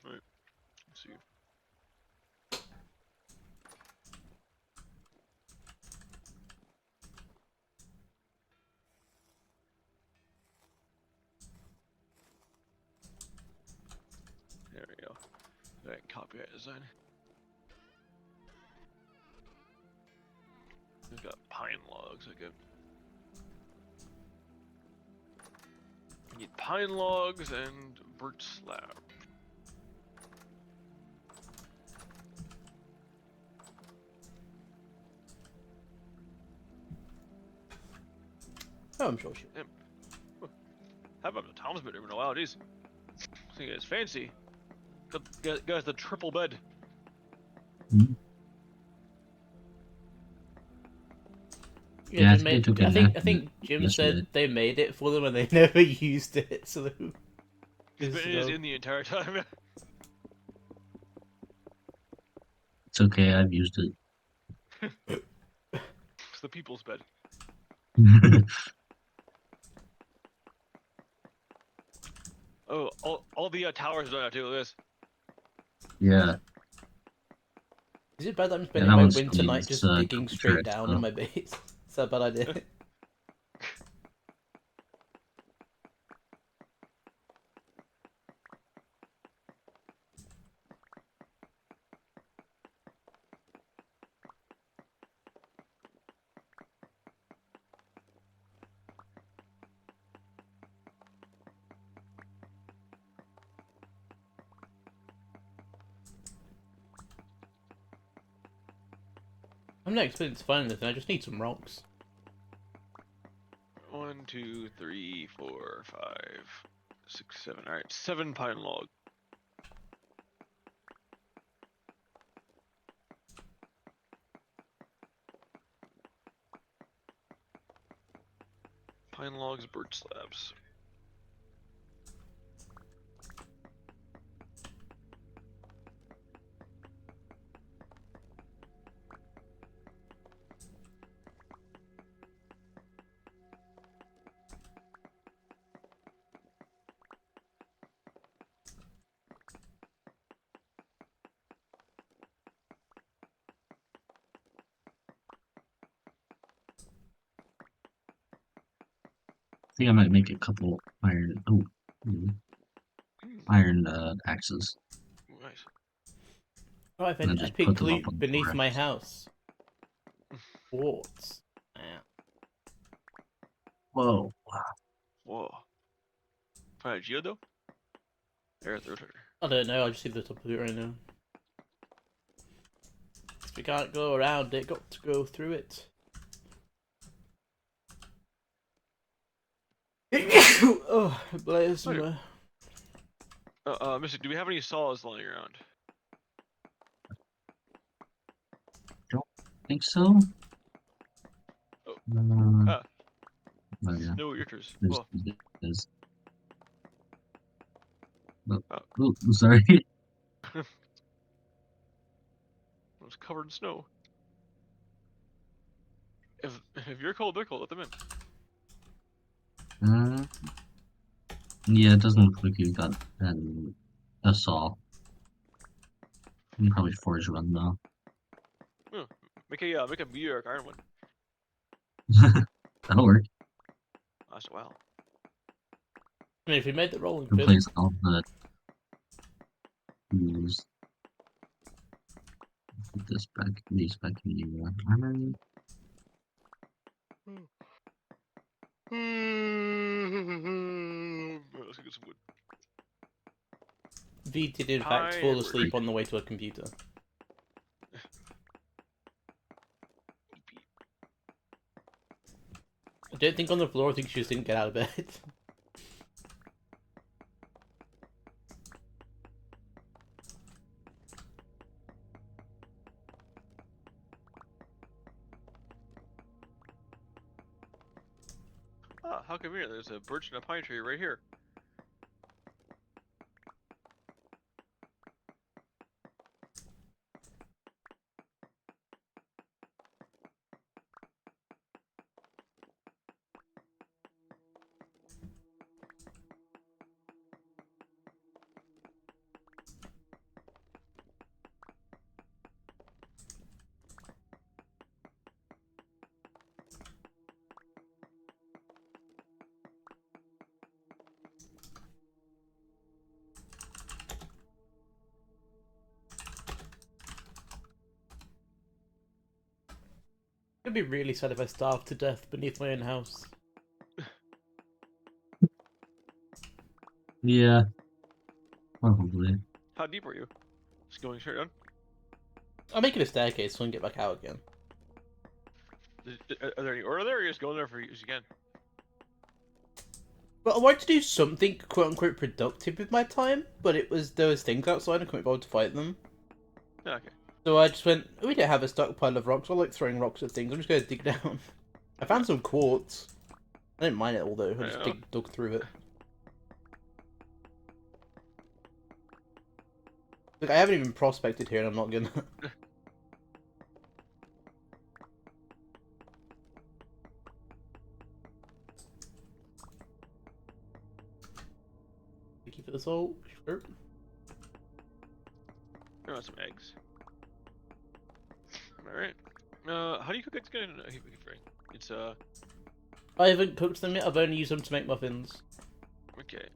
Right. Let's see. There we go. That copyright design. We've got pine logs. I need pine logs and birch slab. Oh, I'm sure she. Have up to Tom's bedroom in a while. Jeez. I think it's fancy. Got the triple bed. Yeah, I they think they took a I think nap Jim yesterday. said they made it for them and they never used it. So He's been in the entire time. It's okay, I've used it. It's the people's bed. Oh, all the towers done out too. Look at this. Yeah, Is it bad that I'm and spending that my one winter night needs just digging couple straight tricks, down though. in my base? Is that a bad idea? I'm not expecting to find anything. I just need some rocks. 1, 2, 3, 4, 5, 6, 7. All right, 7 pine log. Pine logs, birch slabs. I think I might make a couple iron. Iron axes. Ooh, nice. Oh, I And then found just epic put them up loot on the beneath my forest. house. Quartz. Ah. Whoa! Whoa. Find a geode though? Earth rotator. I don't know. I just see the top of it right now. If we can't go around it, got to go through it. Oh, bless me. Mister, do we have any saws lying around? Think so? Oh. Uh, Ah, oh yeah, snow eaters. there's, Whoa. there's. Oh, Oh. oh, sorry. It was covered in snow. If you're cold, they're cold. Let them in. Yeah, it doesn't look like you've got a saw. You can probably forge one though. Make a meteoric iron one. That'll work. That's wow. I mean, if we made the rolling pin, Replace all the tools. Put this back, these back in the armory. Let's get some wood. V did in fact fall Pine asleep on the way to a computer. I don't think on the floor, I think she just didn't get out of bed. Ah, how convenient. There's a birch and a pine tree right here. I'd be really sad if I starved to death beneath my own house. Yeah, probably. How deep are you? Just going straight down? I'll make it a staircase so I can get back out again. Are there any order there, or are you just going there for use again? But I wanted to do something quote unquote productive with my time, but there was things outside and I couldn't bother to fight them. Yeah, okay. So I just went, we don't have a stockpile of rocks, I like throwing rocks at things, I'm just gonna dig down. I found some quartz. I didn't mine it all though, I just Yeah. dug through it. Look, I haven't even prospected here and I'm not gonna. Thank you for the salt. Sure. I want some eggs. Alright. How do you cook eggs again? I keep forgetting. It's, I haven't cooked them yet, I've only used them to make muffins. okay.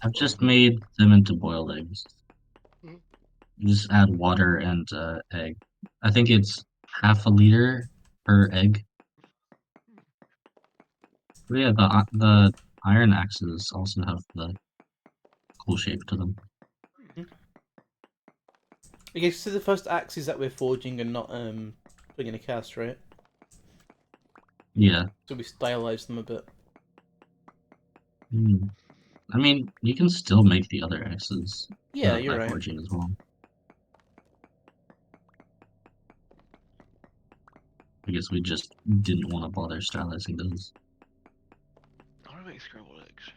I've just made them into boiled eggs. Mhm. You just add water and egg. I think it's half a liter per egg. But yeah, the iron axes also have the cool shape to them. I guess so the first axes that we're forging and not putting in a cast, right? Yeah. So we stylize them a bit. Hmm. I mean, you can still make the other axes Yeah, you're by right. forging as well. I guess we just didn't want to bother stylizing those. How do I make scrambled eggs?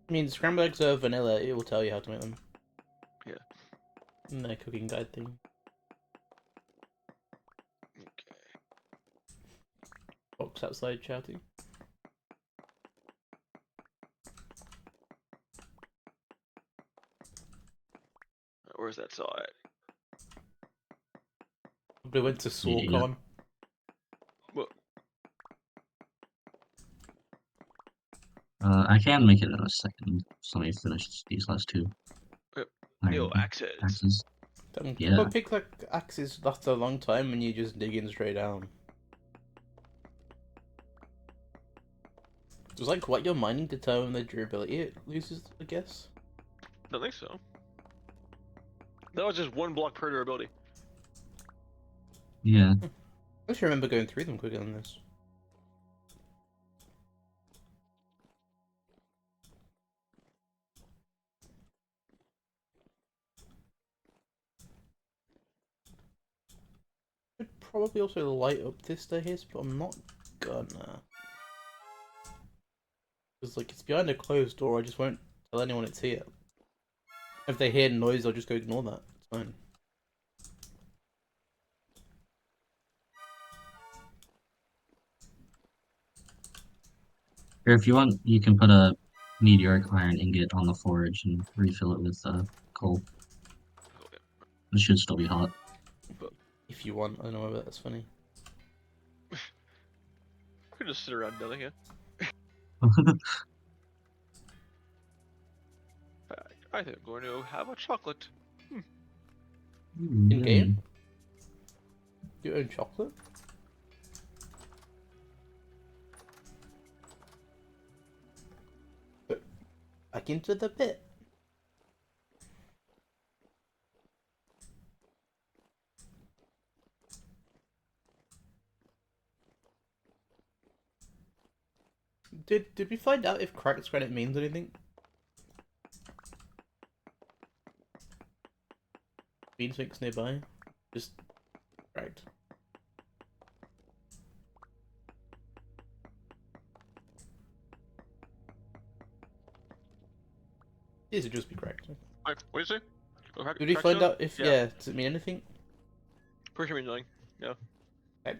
I mean, scrambled eggs are vanilla, it will tell you how to make them. Yeah. In their cooking guide thing. Okay. Fox outside shouting. Where's that saw at? Probably went to Yeah. SawCon. Well, I can make it in a second. So let me finish these last two. Yep. iron yo, axes. axes. Yeah. Yeah. Pick like axes last a long time when you just dig in straight down. Does like what you're mining determine the durability it loses, I guess? Don't think so. That was just one block per durability. Yeah. I just remember going through them quicker than this. Could probably also light up this staircase, but I'm not gonna. Because like it's behind a closed door, I just won't tell anyone it's here. If they hear noise, they'll just go ignore that. It's fine. Or if you want, you can put a meteoric iron ingot on the forge and refill it with coal. It should still be hot. If you want, I don't know whether that's funny. We could just sit around building it. I think I'm going to have a chocolate. In game? Your own chocolate? Back into the pit. Did we find out if cracked granite means anything? Beanswings nearby? Just cracked. These would just be cracked. Wait, what do you say? Oh, Did we find crackstone? out if yeah, does it mean anything? Pretty sure it means nothing. Yeah. Okay.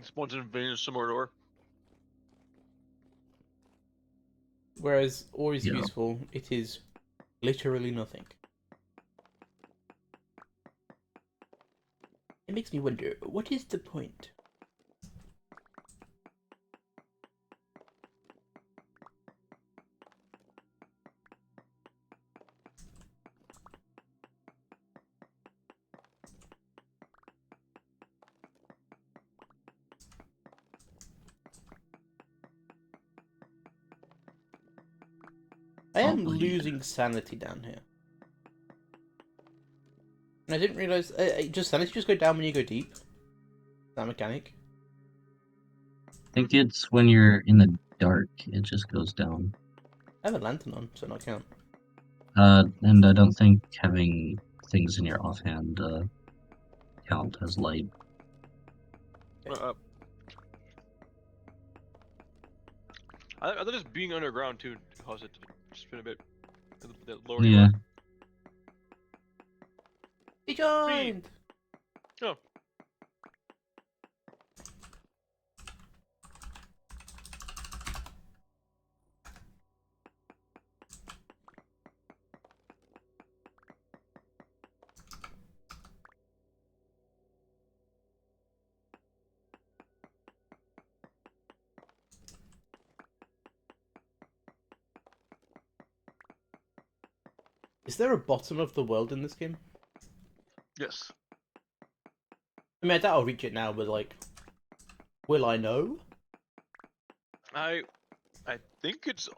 Spawns in veins similar to ore. Whereas ore is Yeah. useful, it is literally nothing. It makes me wonder, what is the point? I am Probably, yeah. losing sanity down here. And I didn't realize. Just sanity just go down when you go deep. Is that mechanic? I think it's when you're in the dark, it just goes down. I have a lantern on, so not count. And I don't think having things in your offhand count as light. I thought just being underground too caused it to spin a bit. The lower Yeah. you are. He joined! Oh. Is there a bottom of the world in this game? Yes. I mean, I doubt I'll reach it now, but like, will I know? I think it's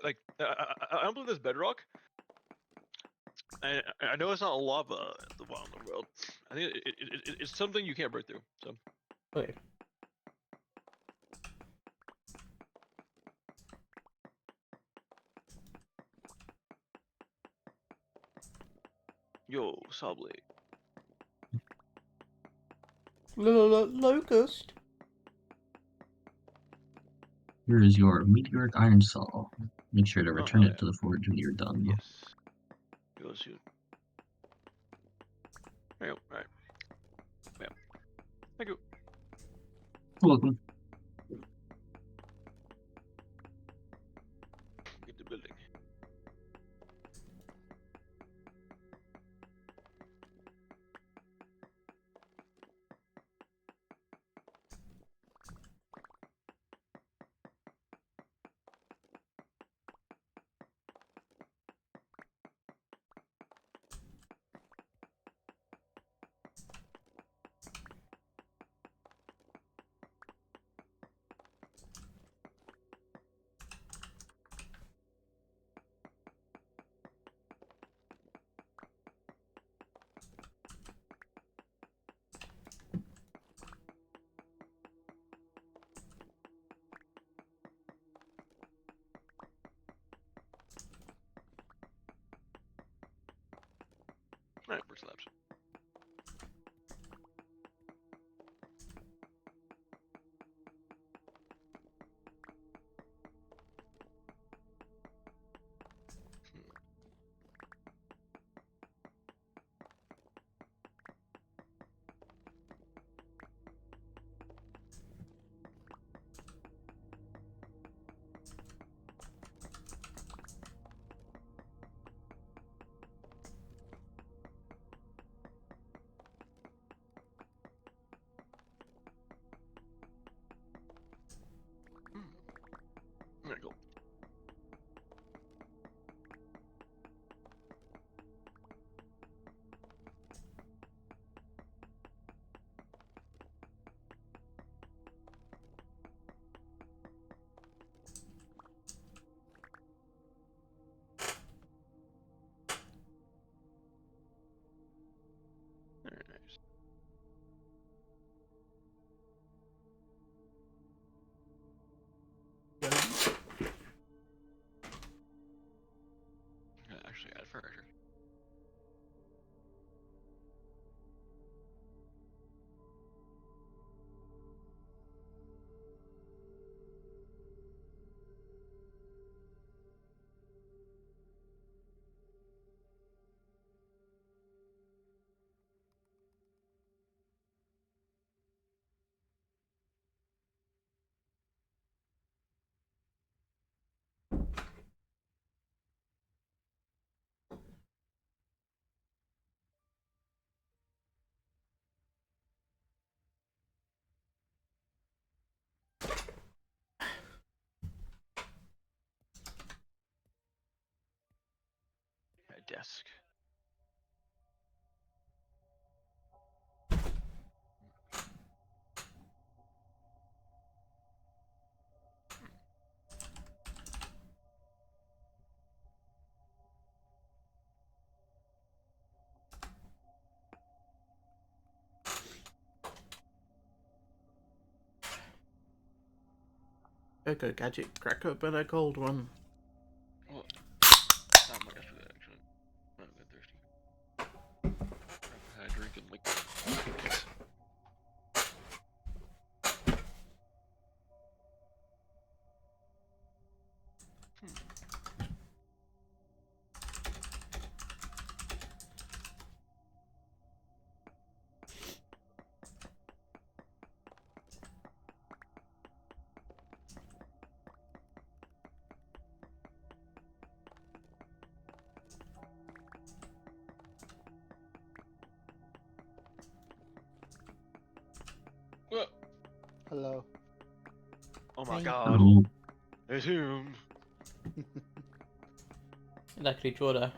like I don't believe there's bedrock. I know it's not lava at the bottom of the world. I think it's something you can't break through. So Okay. yo, Subblade. Locust? Here is your meteoric iron saw. Make sure to return hell it to the forge when you're done. Yes. Go soon. Alright. Yeah. Thank you. You're welcome. Get the building. Alright, we're slabs. actually add furniture. A desk. Coco Gadget, crack open a cold one. Well, I might have to do that actually. I'm not thirsty. I had a drink in like 5 minutes. Well, Hello. oh my Hey. god. Oh, It's him. Luckily, Jordan.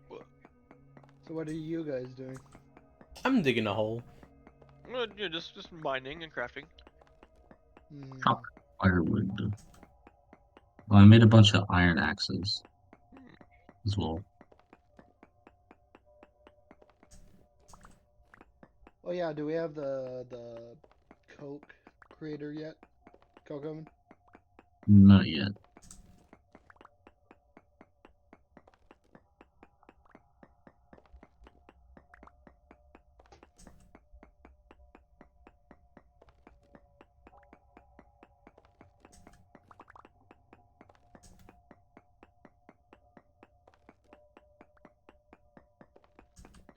What? So what are you guys doing? I'm digging a hole. Well, yeah, just mining and crafting. Hmm. Chop. firewood. Well, I made a bunch of iron axes as well. Oh yeah, do we have the Coke creator yet? Coke oven? Not yet.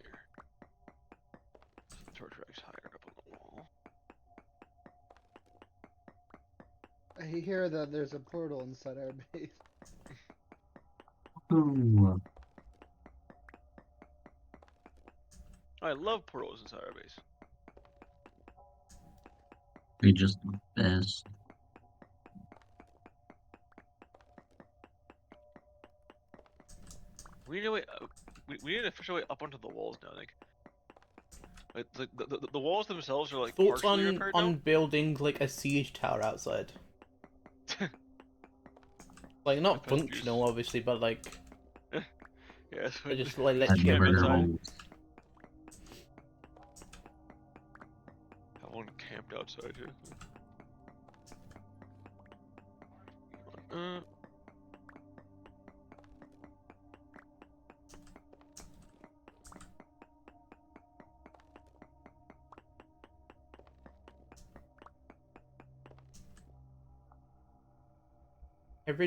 Here. Torch rack's higher up on the wall. I hear that there's a portal inside our base. Oh, I love portals inside our base. they just best. We need a way. We need to fish our way up onto the walls now. Like the walls themselves are like Thoughts partially on repaired on now. building like a siege tower outside? Like not Pepper functional, juice. obviously, but like Yeah, so just like just let I've you get never camp heard rid of of outside. them. Have one camped outside here. Uh,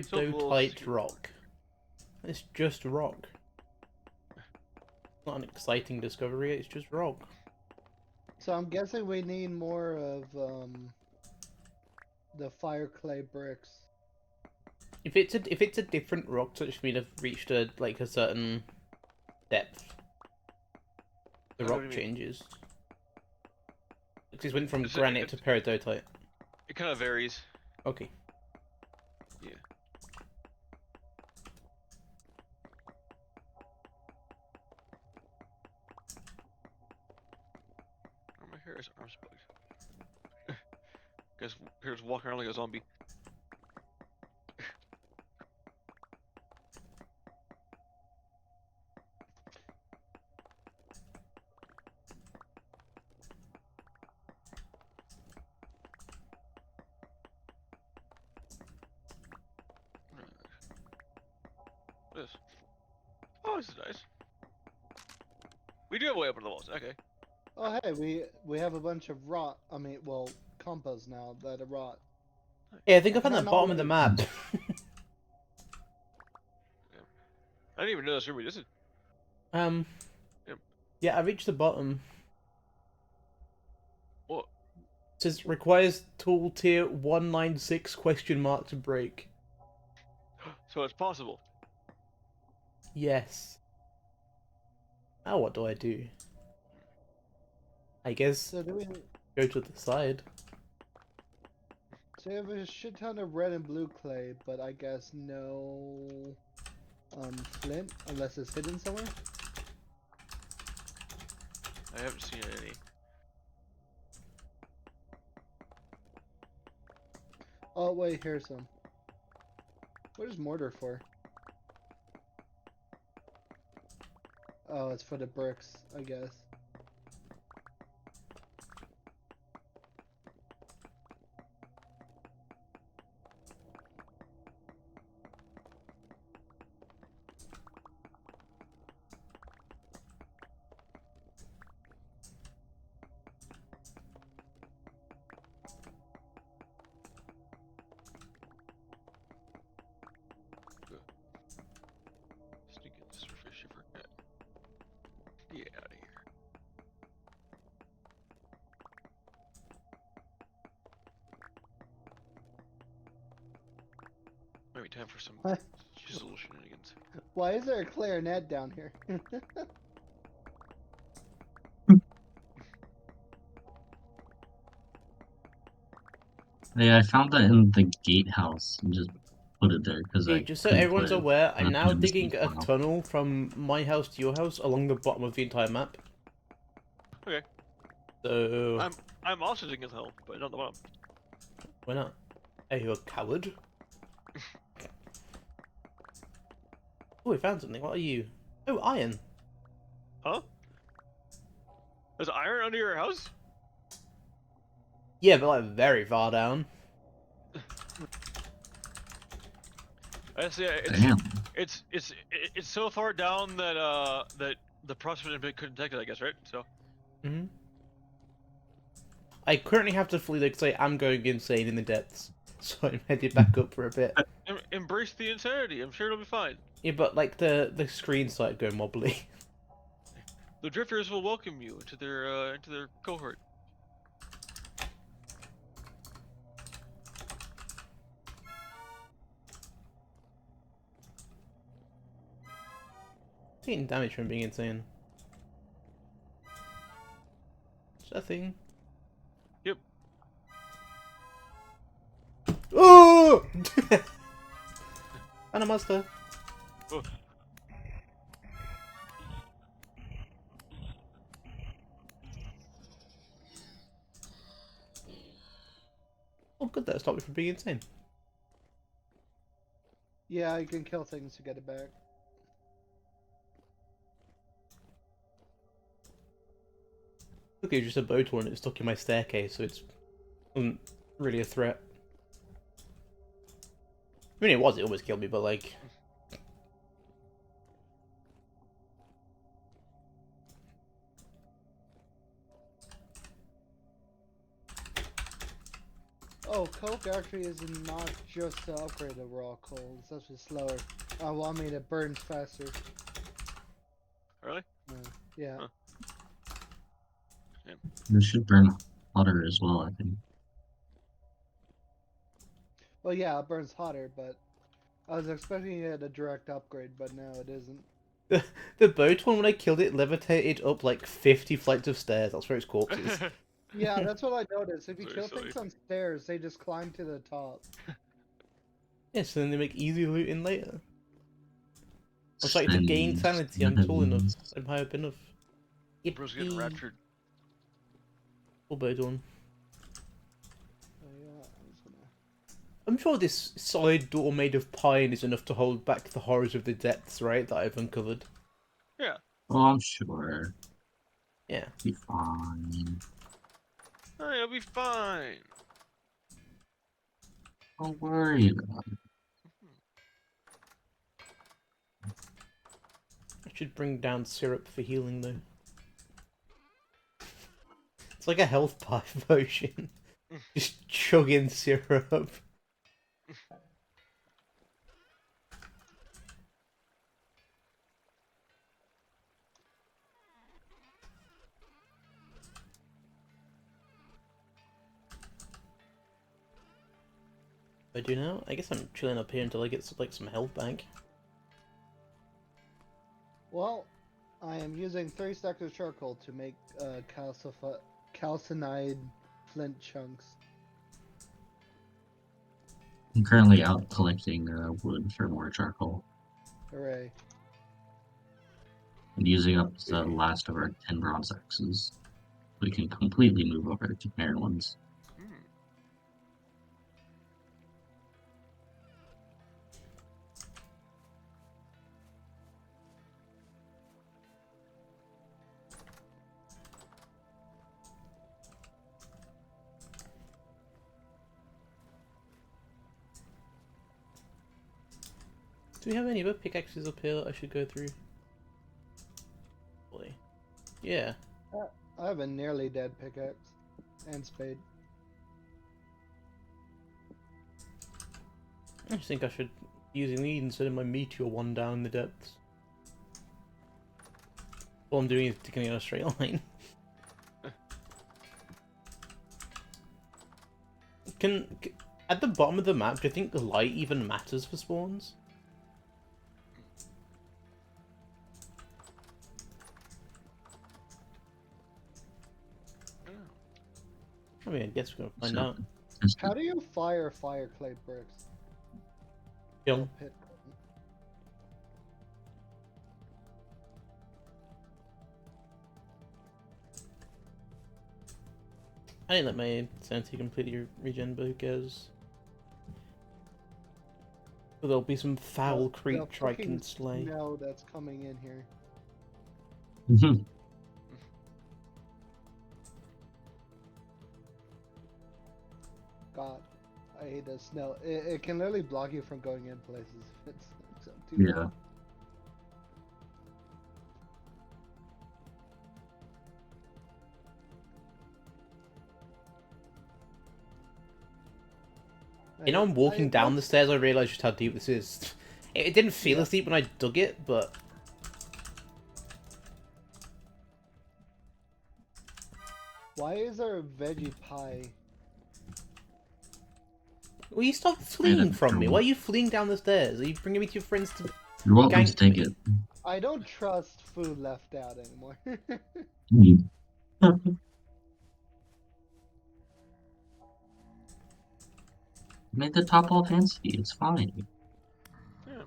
Still cool. Iridotite rock. It's just rock. Not an exciting discovery. It's just rock. So I'm guessing we need more of the fire clay bricks. If it's a different rock, such as we'd have reached a like a certain depth, the What do rock you mean? changes. Because it went from It's- granite to it's- peridotite. It kind of varies. Okay. Yeah. Oh, my hair is arms bugged. Guess here's walking around like a zombie. This. Oh, this is nice. We do have a way up on the walls. Okay. Oh hey, we have a bunch of rot. I mean, well, compost now that are rot. Yeah, I think I found the Kinda bottom of the map. I didn't even know this room existed. um, Yep. yeah, I reached the bottom. What? It says requires tool tier 196 question mark to break. So it's possible. Yes. Now what do I do? I guess So do we? go to the side. So we have a shit ton of red and blue clay, but I guess no flint unless it's hidden somewhere. I haven't seen any. Oh wait, here's some. What is mortar for? Oh, it's for the bricks, I guess. Just to get this fish for net. Get out of here. Maybe time for some What? chisel shenanigans. Why is there a clarinet down here? Yeah, I found that in the gatehouse and just put it there because Hey, I just so couldn't everyone's put it. aware, I'm I now put it in the digging space a file. tunnel from my house to your house along the bottom of the entire map. Okay. So I'm also digging a tunnel, but not the bottom. why not? Hey, you're a coward. Oh, we found something. What are you? Oh, iron. Huh? There's iron under your house? Yeah, but like very far down. I see. Damn. It's so far down that that the prospect couldn't detect it. I guess, right? So. Hmm. I currently have to flee because I am going insane in the depths, so I'm headed back up for a bit. Embrace the insanity. I'm sure it'll be fine. Yeah, but like the screen started going wobbly. The drifters will welcome you into their cohort. Taking damage from being insane. Is that a thing? Yep. Oh! And a monster. Oh. Oh, good, that stopped me from being insane. Yeah, you can kill things to get it back. Look, it's just a bow tool and it's stuck in my staircase, so it's wasn't really a threat. I mean, it almost killed me, but like... Oh, coke actually is not just to upgrade the raw coal, it's actually slower. Well, I mean, it burns faster. Really? Yeah. Huh. It should burn hotter as well, I think. Well, yeah, it burns hotter, but I was expecting it a direct upgrade, but no, it isn't. The boat one, when I killed it, levitated up like 50 flights of stairs. That's where its corpse is. Yeah, that's what I noticed. If you Very kill silly. things on stairs, they just climb to the top. Yeah, so then they make easy looting later. I'm starting to Send gain these sanity. I'm tall enough. weapons. I'm high up enough. Bro's getting Yippee. raptured. Full boat one. Oh, yeah, I was gonna... I'm sure this side door made of pine is enough to hold back the horrors of the depths, right? That I've uncovered. Yeah. Oh, I'm sure. Yeah. Be fine. Oh, you'll be fine. Don't worry about it. Should bring down syrup for healing though. It's like a health bar potion. Just chugging syrup. What do I do now? I guess I'm chilling up here until I get like some health back. Well, I am using 3 stacks of charcoal to make calcinide flint chunks. I'm currently out collecting wood for more charcoal. Hooray. And using up the last of our 10 bronze axes. We can completely move over to iron ones. Hmm. Do we have any other pickaxes up here that I should go through? Boy. Yeah. I have a nearly dead pickaxe and spade. I just think I should be using these instead of my meteor one down in the depths. All I'm doing is sticking it on a straight line. At the bottom of the map, do you think the light even matters for spawns? I mean, I guess we're gonna find So, out. How do you fire clay bricks? Kill. Pit. I didn't let my sanity completely regen, but who cares? But there'll be some foul The creature I fucking can slay. snow that's coming in here. God, I hate the snow. It can literally block you from going in places if it's too Yeah. cold. You know, I'm walking I- down the stairs, I realised just how deep this is. It didn't feel as deep when I dug it, but... Why is there a veggie pie? Will you stop fleeing from me? Why are you fleeing down the stairs? Are you bringing me to your friends to... You're welcome to Gank take me. it. I don't trust food left out anymore. Make the top all fancy. It's fine. Yeah.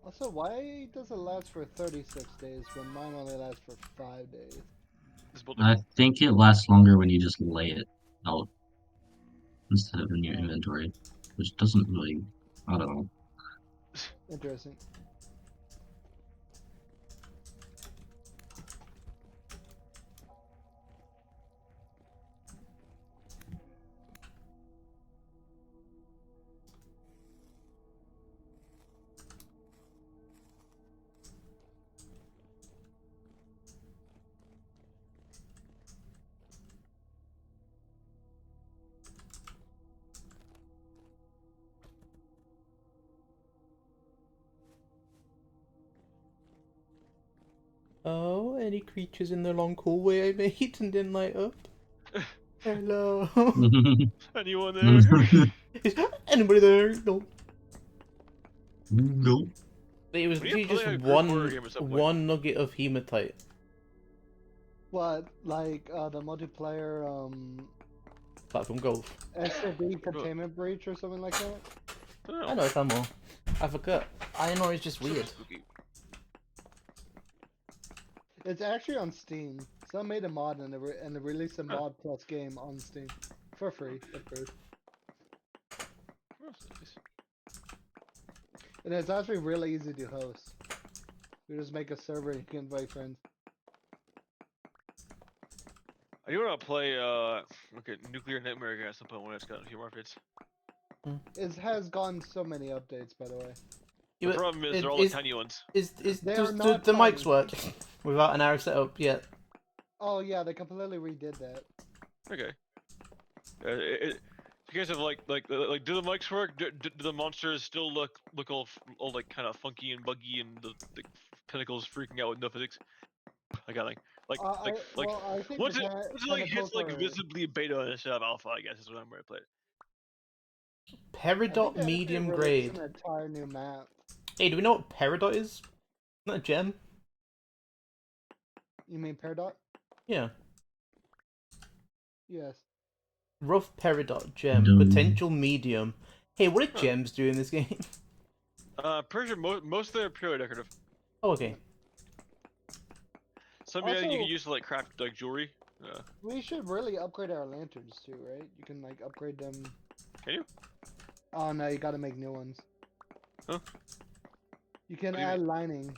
Also, why does it last for 36 days when mine only lasts for 5 days? This build I think it lasts longer when you just lay it out instead of in your inventory, which doesn't really. I don't know. Interesting. Oh, any creatures in the long hallway I made and didn't light up? Hello? Anyone there? Is anybody there? No. Nope. It was We need literally to play just a group horror game at some point. one nugget of hematite. What, like the multiplayer Platform golf. SOB containment breach or something like that? I know it's ammo. I forgot. Iron ore is just weird. Spooky. It's actually on Steam. Someone made a mod and they released a mod plus game on Steam for free at first. Oh, that's nice. And it's actually really easy to host. You just make a server and you can invite friends. I do want to play okay, Nuclear Nightmare again at some point when it's got a few more updates. It has gotten so many updates, by the way. The problem is they're all the tiny ones. Is They does are the not mics tiny. work without an arrow set up yet? Oh yeah, they completely redid that. Okay. It's a case of like, do the mics work? Do the monsters still look all like kind of funky and buggy, and the tentacles freaking out with no physics? I got like I think once the it like hits tentacles like are. visibly beta instead of alpha, I guess is what I'm going to play. I think Peridot they actually medium released grade. an entire new map. Hey, do we know what peridot is? Isn't that a gem? You mean Peridot? Yeah. Yes. Rough peridot gem. No. Potential medium. Hey, what do Huh. gems do in this game? Pretty sure most of them are purely decorative. Oh, okay. Some you can Also- use to like craft like jewelry. We should really upgrade our lanterns too, right? You can like upgrade them. Can you? Oh no, you gotta make new ones. Huh? You can What do you add lining.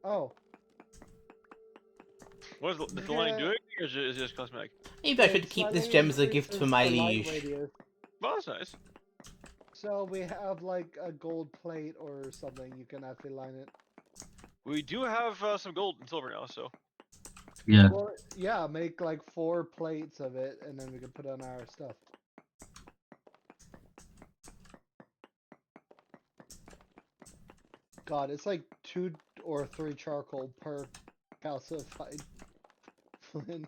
Oh, What is the lining doing, or is it just cosmetic? Maybe I should it keep this slightly gem as a gift increases for my the light liege. radius. Well, that's nice. So we have like a gold plate or something. You can actually line it. We do have some gold and silver now, so Yeah. Well, yeah, make like 4 plates of it, and then we can put on our stuff. God, it's like 2 or 3 charcoal per calcified flint.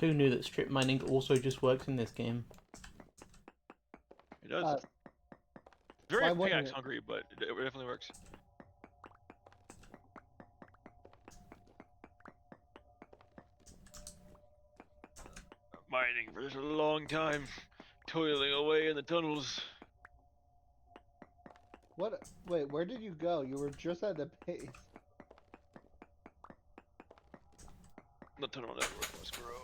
Who knew that strip mining also just works in this game? it does. Uh, Very why wouldn't pickaxe it? hungry, but it definitely works. Mining for such a long time, toiling away in the tunnels. What? Wait, where did you go? You were just at the base. The tunnel network must grow.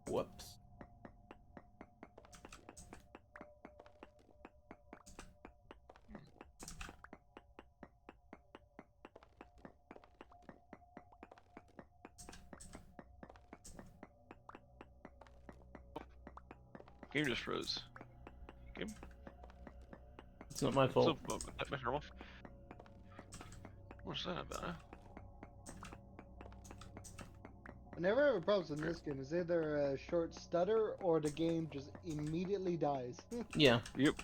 Whoops. Game just froze. It's not my fault. So, my turn off. What's that about? I never have problems in this game. It's either a short stutter or the game just immediately dies. Yeah. Yep.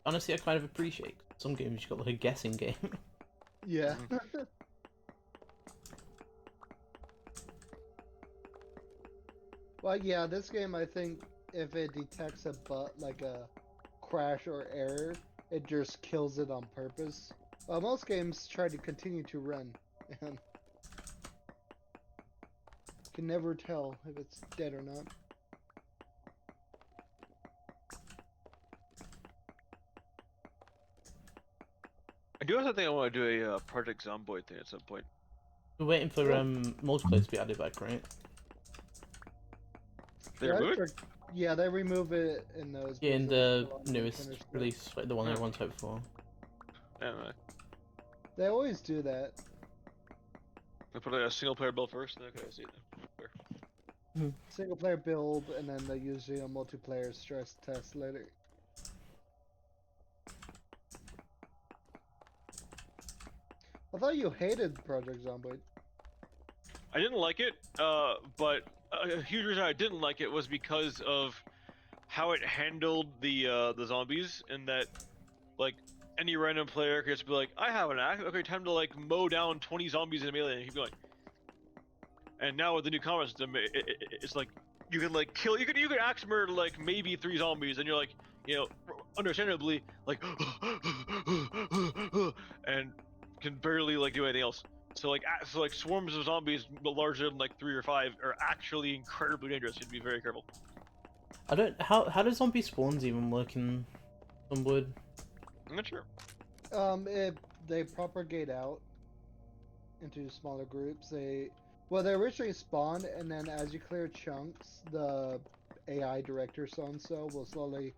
Honestly, I kind of appreciate some games you got like a guessing game. Yeah. Well, yeah, this game, I think if it detects like a crash or error, it just kills it on purpose. Most games try to continue to run, and can never tell if it's dead or not. I do also think I want to do a Project Zomboid thing at some point. We're waiting for multiplayer to be added back, right? They Yeah, remove it? yeah, they remove it in those. Yeah, in because the it's a lot more newest finished stuff. release, like the one Huh. everyone's hoped for. Anyway, They always do that. I put a single player build first. Okay, I see it. There. Single player build, and then they usually a multiplayer stress test later. I thought you hated Project Zomboid. I didn't like it, but a huge reason I didn't like it was because of how it handled the zombies, and that like any random player could just be like, I have an axe, okay, time to like mow down 20 zombies in a melee and keep going. And now with the new combat system, it's like you can like kill, you can axe murder like maybe 3 zombies, and you're like, you know, understandably like, and can barely like do anything else. So like swarms of zombies larger than like 3 or 5 are actually incredibly dangerous. You have to be very careful. I don't. How do zombie spawns even work in Zomboid? I'm not sure. They propagate out into smaller groups. They originally spawn, and then as you clear chunks, the AI director so and so will slowly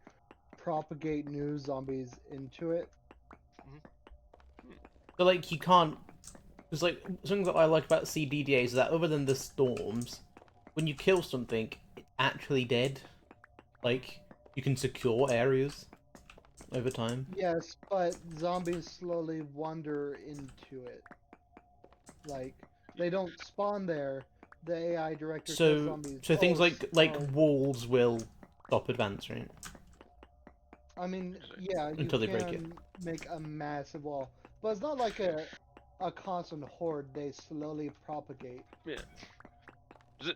propagate new zombies into it. But like you can't. Because like something that I like about CDDA is that other than the storms, when you kill something, it's actually dead. Like you can secure areas over time. Yes, but zombies slowly wander into it. Like they don't spawn there. The AI director kills So zombies. so things Oh, like oh, walls will stop advance, right? I mean, yeah, you Until they break it. can make a massive wall, but it's not like a constant horde. They slowly propagate. Yeah.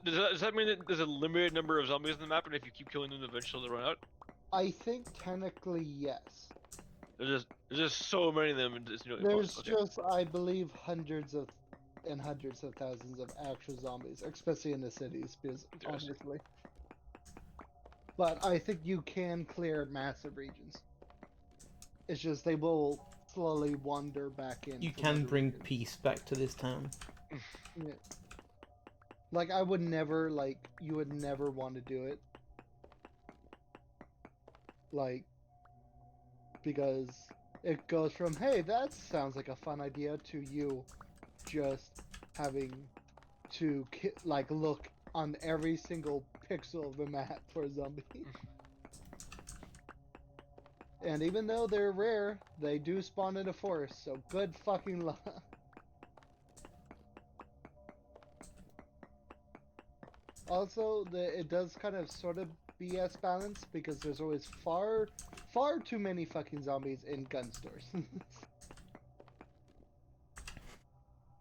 Does that mean that there's a limited number of zombies on the map, and if you keep killing them, eventually they'll run out? I think technically yes. There's just so many of them, and it's nearly There's okay. just, I believe, hundreds of and hundreds of thousands of actual zombies, especially in the cities, because Interesting. obviously. But I think you can clear massive regions. It's just they will slowly wander back in. You from can other bring regions. peace back to this town. Yeah. Like I would never you would never want to do it. Like because it goes from hey that sounds like a fun idea to you just having to like look on every single pixel of the map for a zombie. And even though they're rare, they do spawn in a forest, so good fucking luck. Also, it does kind of sort of BS balance because there's always far too many fucking zombies in gun stores.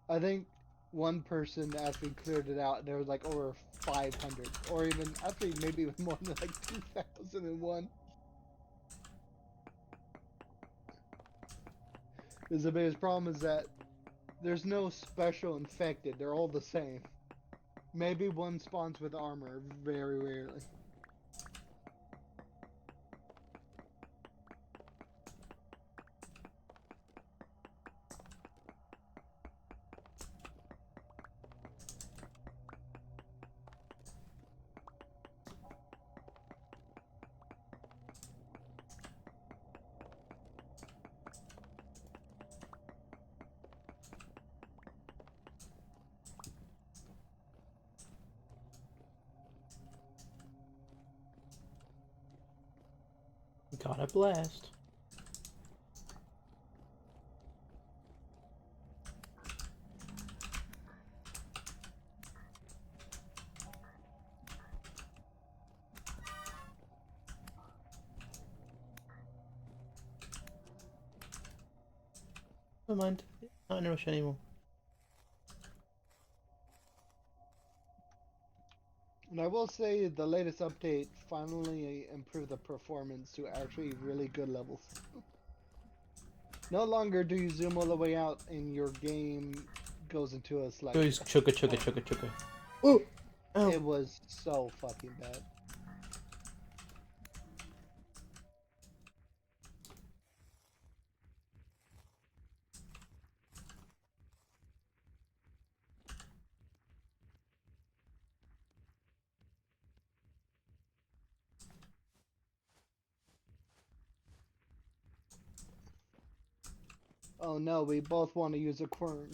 I think one person actually cleared it out and there was like over 500, or even actually maybe even more than like 2001. Because the biggest problem is that there's no special infected, they're all the same. Maybe one spawns with armor, very rarely. Got a blast. Never mind. Not in a rush anymore. And I will say the latest update finally improved the performance to actually really good levels. No longer do you zoom all the way out and your game goes into a like. Goes chugga chugga chugga chugga. Oh! Ow. It was so fucking bad. Oh no, we both want to use a quern.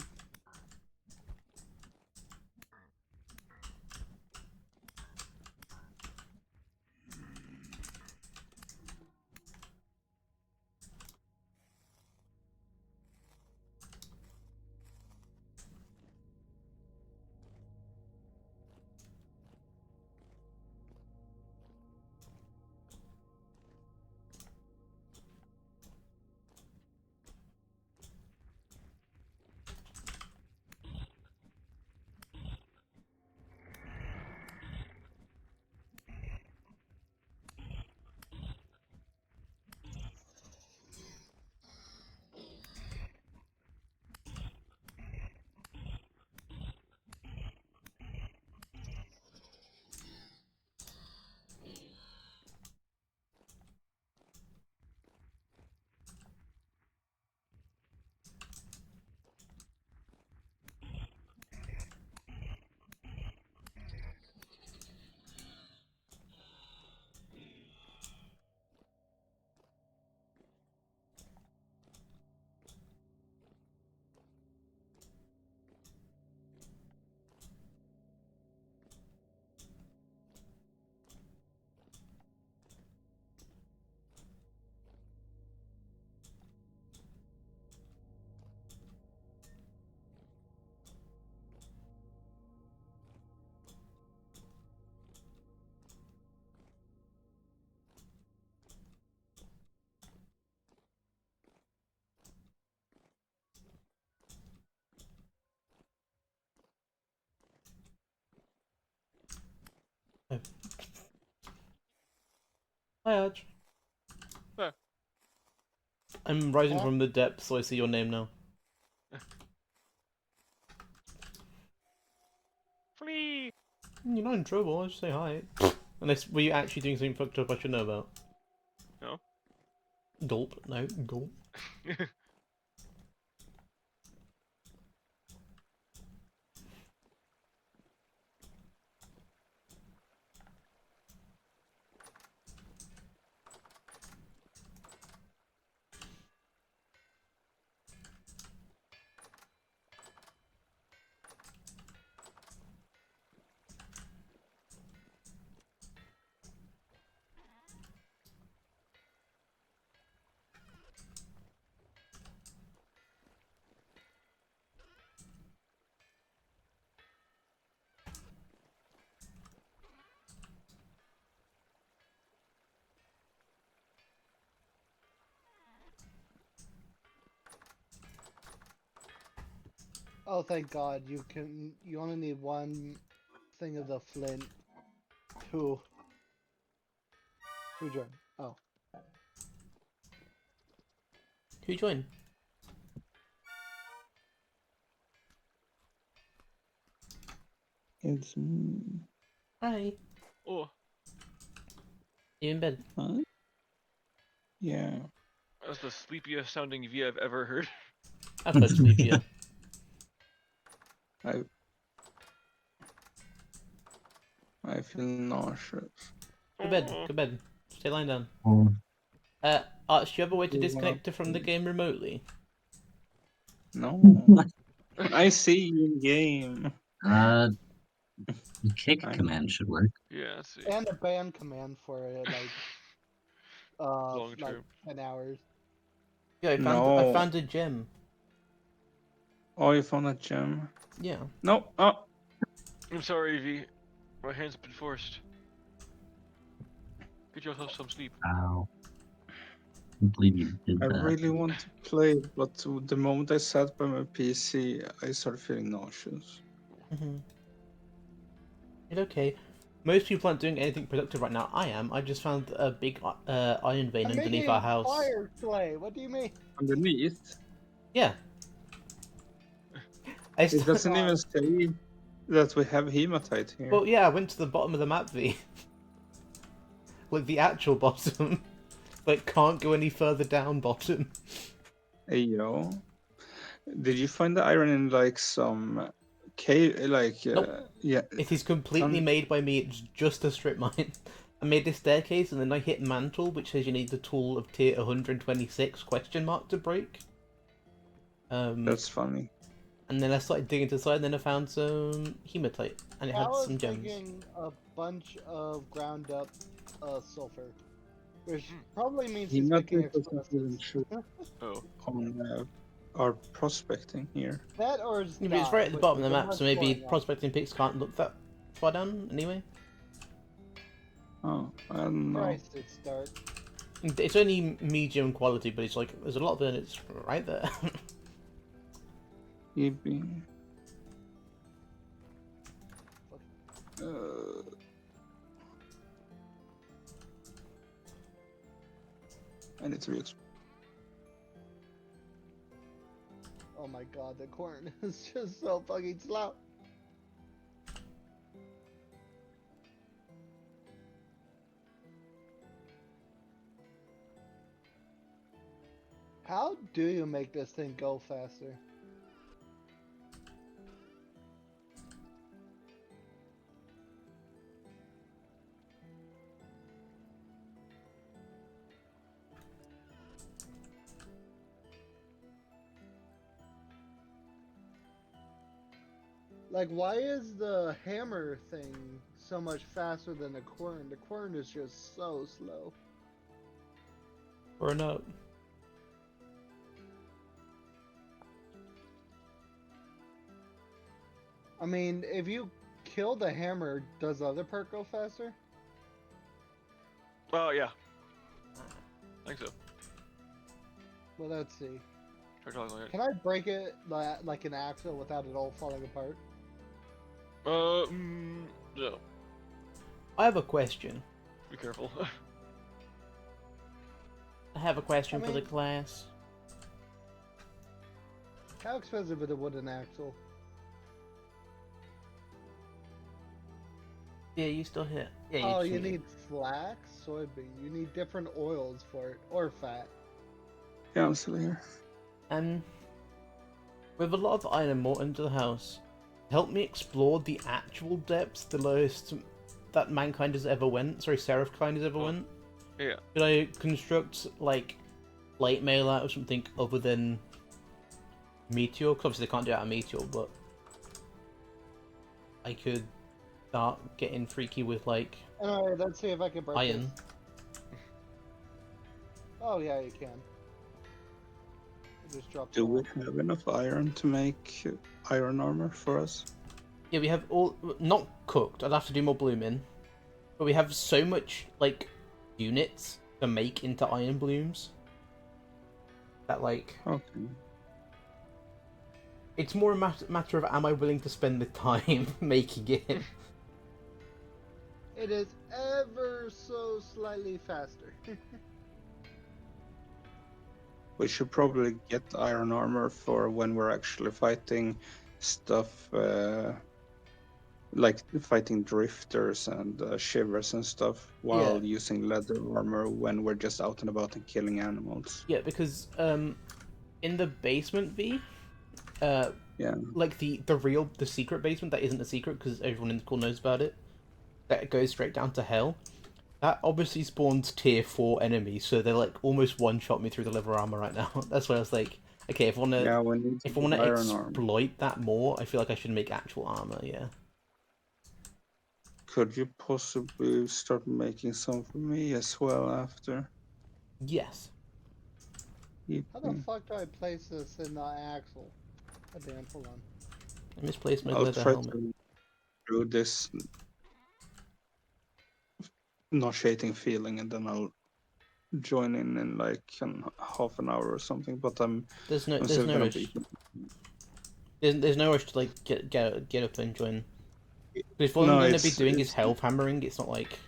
Hi, Arch. Huh. I'm rising Huh? from the depths, so I see your name now. Flee! You're not in trouble, I'll just say hi. Unless, were you actually doing something fucked up I should know about? No. Gulp, no, gulp. Oh, thank God! You only need one thing of the flint. Who? Who joined? Oh, Who joined? It's me. Hi. Oh, You in bed? Huh? Yeah. that's the sleepiest sounding V I've ever heard. I've heard sleepier. I feel nauseous. Go to bed, Aw. go to bed. Stay lying down. Oh, Arch, do you have a way to You wanna disconnect it from the play? game remotely? No. I see you in game. the kick I- command should work. Yeah, let's see. and a ban command for it, like Long like term. 10 hours. Yeah, I No. found a gem. Oh, you found a gem. Yeah. No. Oh. I'm sorry, V. My hands have been forced. Get yourself some sleep. Ow. I believe you did I that. really want to play, but the moment I sat by my PC, I started feeling nauseous. Mm-hmm. It's okay. Most people aren't doing anything productive right now. I am. I just found a big iron vein I'm underneath making our house. fire clay. What do you mean? Underneath, Yeah. I it st- doesn't even say that we have hematite here. well, yeah, I went to the bottom of the map, V. Like the actual bottom. Like, can't go any further down bottom. Hey, yo. Did you find the iron in like some cave? Like, Nope. yeah. It is completely Um, made by me. It's just a strip mine. I made this staircase and then I hit mantle, which says you need the tool of tier 126 question mark to break. That's funny. And then I started digging to the side, and then I found some hematite, and it I had was some gems. making a bunch of ground up sulfur, which probably means he's making Hematite doesn't even explosives. show Oh. on our prospecting here. That or it's Yeah, but it's not, right at the which bottom of is the a map, much so maybe more annoying. prospecting pics can't look that far down anyway. Oh, I don't know. Christ, it's dark. It's only medium quality, but it's like there's a lot of it, and it's right there. Yippee. Uh, I need to reach. Oh my god, the corn is just so fucking slow. How do you make this thing go faster? Like, why is the hammer thing so much faster than the quern? The quern is just so slow. Or a note. I mean, if you kill the hammer, does the other perk go faster? Oh, yeah. I think so. Well, let's see. Try talking like Can I break it like an axle without it all falling apart? No. I have a question. Be careful. I have a question I for the mean- class. How expensive is a wooden axle? Yeah, you still hit. Yeah, Oh, just you need flax, soybean. You need different oils for it, or fat. Yeah, I'm still here. And with a lot of iron and mortar into the house, help me explore the actual depths, the lowest that mankind has ever went. Sorry, Seraphkind has ever Oh. went. Yeah. Could I construct like plate mail out of something other than meteor? Because obviously they can't do it out of meteor, but I could start getting freaky with like Alright, let's see if I can break iron. this. Oh yeah, you can. Just drop Do we some. have enough iron to make iron armor for us? Yeah, we have all not cooked. I'd have to do more blooming, but we have so much like units to make into iron blooms that like Okay. it's more a matter of am I willing to spend the time making it. It is ever so slightly faster. We should probably get iron armor for when we're actually fighting stuff, like fighting drifters and shivers and stuff, while Yeah. using leather armor when we're just out and about and killing animals. Yeah, because in the basement V, Yeah. like the secret basement that isn't a secret because everyone in the school knows about it, that goes straight down to hell. That obviously spawns tier 4 enemies, so they're like almost one shot me through the leather armor right now. That's why I was like, okay, if I wanna Yeah, we need to if I get wanna iron armor. exploit that more, I feel like I should make actual armor. Yeah. Could you possibly start making some for me as well after? Yes. How the fuck do I place this in the axle? God damn, hold on. I misplaced my I'll leather try helmet. to do this nauseating feeling, and then I'll join in like half an hour or something. But I'm There's still no gonna rush. be. There's no rush to like get up and join. But if all No, I'm gonna be it's- doing is it's- health hammering, it's not like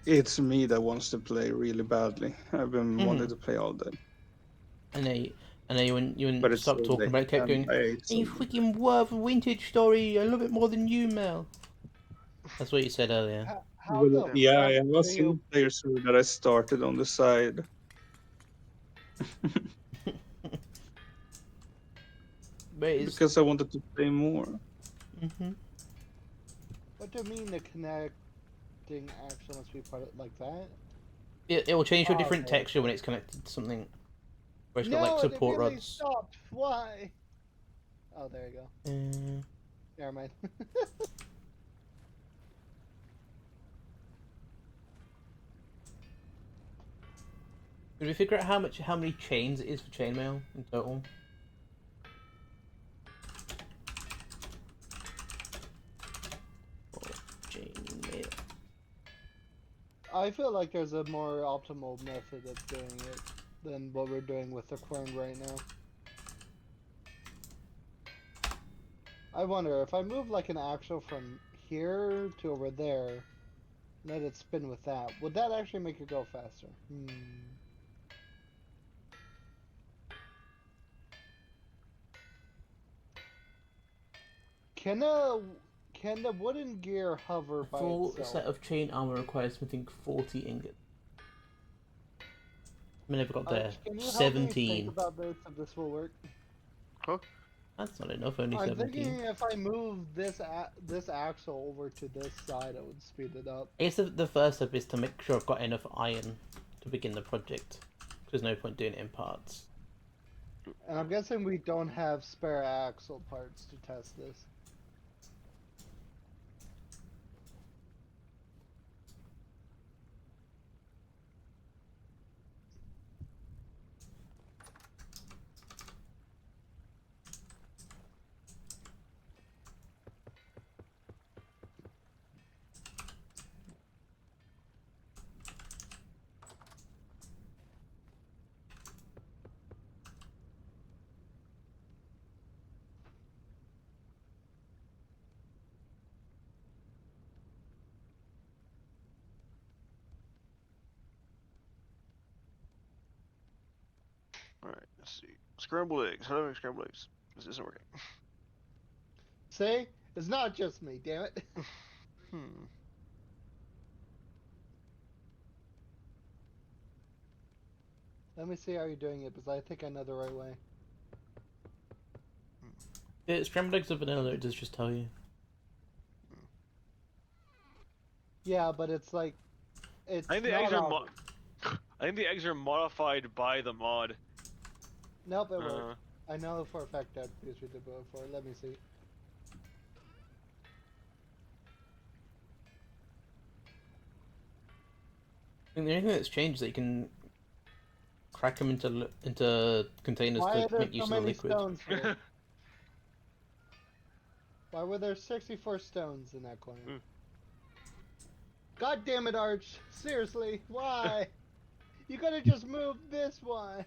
It's me that wants to play really badly. I've been wanting to play all day. I know you But wouldn't it's stop so talking late, about it, kept and going, I ate "You some- freaking worth vintage story, I love it more than you, Mel." That's what you said earlier. How the Yeah, fuck I was do in you... players that I started on the side. But it's Because I wanted to play more. What do you mean the connecting action must be part of like that? it will change to a Oh, different okay. texture when it's connected to something where it's got No, like support it really rods. stopped. Why? Oh, there you go. Never mind. Did we figure out how many chains it is for chainmail in total? Chainmail. I feel like there's a more optimal method of doing it than what we're doing with the quern right now. I wonder if I move like an axle from here to over there, let it spin with that, would that actually make it go faster? Can the wooden gear hover A by full itself? set of chain armor requires something 40 ingot. I never got there. Can you help me 17. think about this if this will work? That's not enough, only I'm 17. thinking if I move this axle over to this side, it would speed it up. I guess the first step is to make sure I've got enough iron to begin the project. There's no point doing it in parts. And I'm guessing we don't have spare axle parts to test this. Let's see. Scrambled eggs. How do I make scrambled eggs? This isn't working. See? It's not just me, damn it. Hmm. Let me see how you're doing it, because I think I know the right way. Yeah, scrambled eggs are vanilla, it does just tell you. Yeah, but it's like... It's I think the not eggs are all- I think the eggs are modified by the mod. Nope, it Uh, worked. I know for a fact that because we did it before. Let me see. I think the only thing that's changed is that you can crack them into containers Why to are there make use so of the many liquid. stones here? Why were there 64 stones in that coin? Mm. God damn it, Arch! Seriously, why? You could have just moved this one.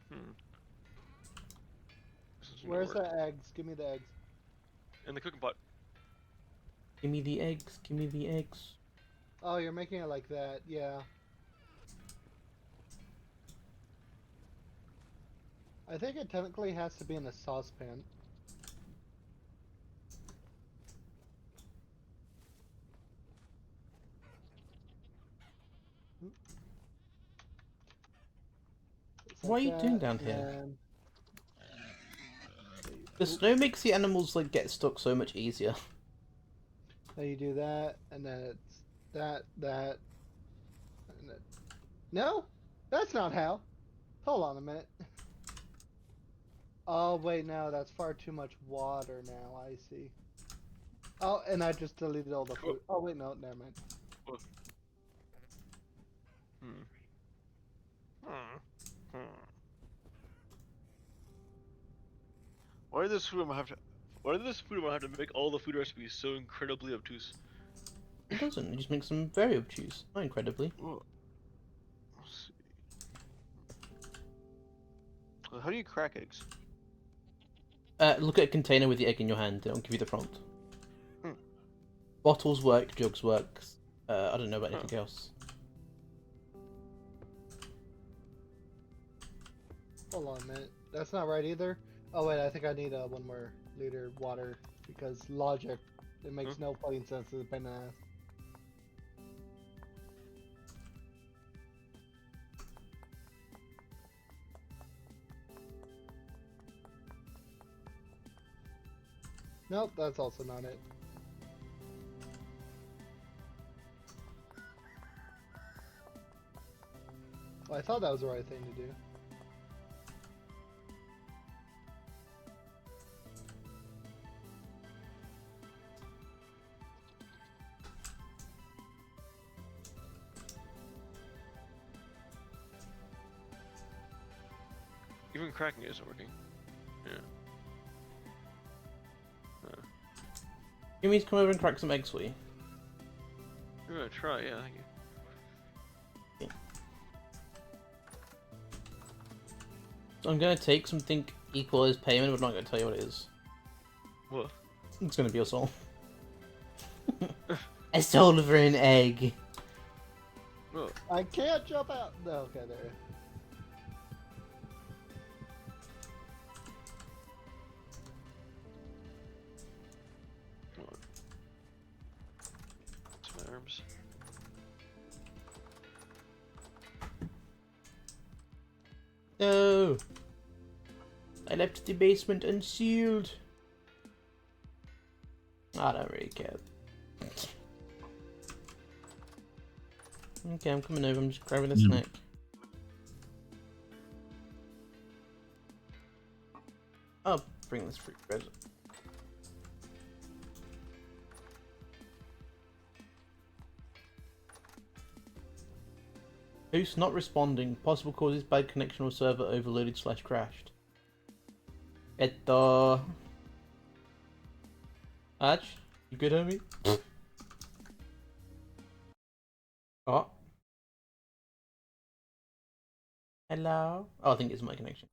hmm. This isn't gonna Where's work. the eggs? Give me the eggs. In the cooking pot. Give me the eggs, give me the eggs. Oh, you're making it like that, yeah. I think it technically has to be in a saucepan. Just What are like you doing that, down and here? then- The snow makes the animals like get stuck so much easier. Then you do that, and then it's that, and then... No? That's not how. Hold on a minute. Oh, wait, no, that's far too much water now, I see. Oh, and I just deleted all the food. Oh, wait, no, never mind. Hmm. Hmm. Hmm. Why did this food have to? Why did this food have to make all the food recipes so incredibly obtuse? It doesn't, it just makes them very obtuse. Not incredibly. Oh. Let's see. How do you crack eggs? Look at a container with the egg in your hand, it'll give you the prompt. Hmm. Bottles work, jugs work. I don't know about Huh. anything else. Hold on a minute. That's not right either. Oh, wait, I think I need 1 more liter water, because logic, it makes no fucking sense as a pain in the ass. Nope, that's also not it. Well, I thought that was the right thing to do. Even cracking isn't working. Yeah. You mean to come over and crack some eggs for you? I'm gonna try. Yeah, thank you. So I'm gonna take something equal as payment, but I'm not gonna tell you what it is. What? It's gonna be a soul. A soul for an egg. Oh. I can't jump out! No, okay, there. It's my arms. No! I left the basement unsealed. I don't really care. Okay, I'm coming over. I'm just grabbing a snack. I'll bring this fruit bread. Host not responding. Possible causes bad connection or server overloaded / crashed. Arch, you good, homie? Oh. Hello? Oh, I think it's my connection.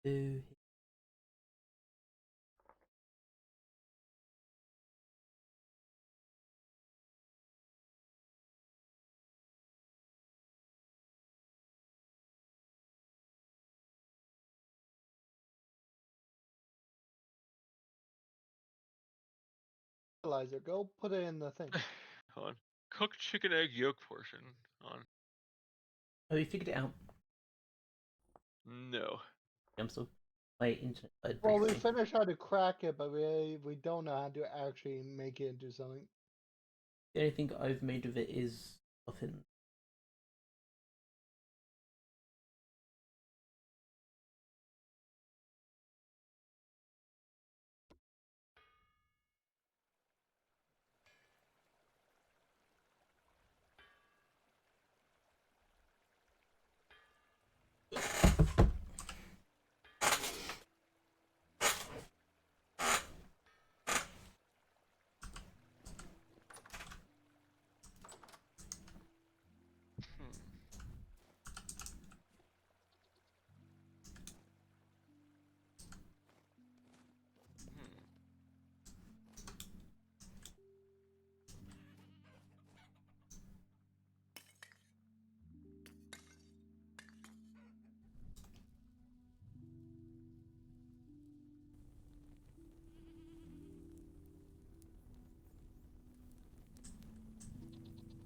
do. Fertilizer, go put it in the thing. Hold on. Cooked chicken egg yolk portion. On. Oh, you figured it out. No. I'm still my internet. Well, we briefly. finished how to crack it, but we don't know how to actually make it into something. The only thing I've made of it is muffin.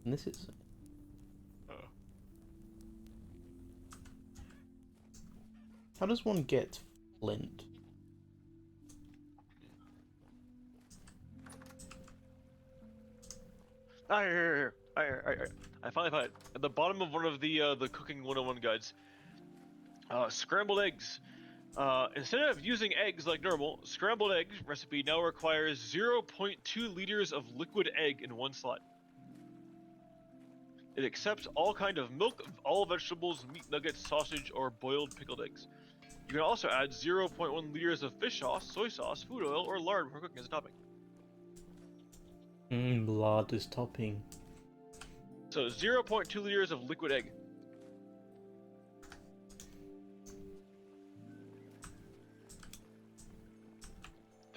And this is. Oh. How does one get flint? Ah, here. I finally found it. At the bottom of one of the cooking 101 guides. Scrambled eggs. Instead of using eggs like normal, scrambled egg recipe now requires 0.2 liters of liquid egg in one slot. It accepts all kind of milk, all vegetables, meat nuggets, sausage, or boiled pickled eggs. You can also add 0.1 liters of fish sauce, soy sauce, food oil, or lard for cooking as a topping. Blood is topping. So 0.2 liters of liquid egg.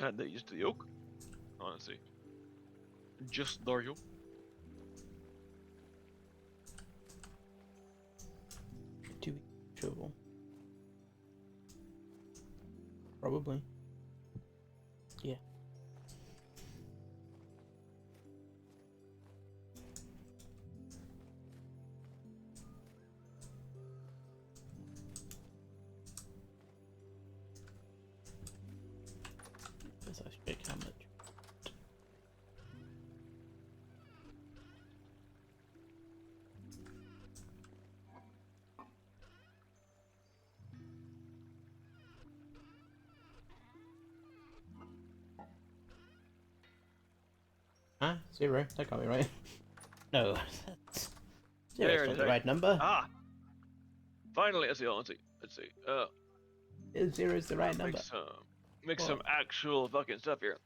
Add that just to the yolk. Honestly. Just the yolk. Too trouble. Probably. Yeah. Guess I should check how much. Huh? 0? That can't be right. No, that's... There Zero's it not is, the right? right number. Ah! Finally, let's see. Let's see. 0 is the right number. Make some actual fucking stuff here.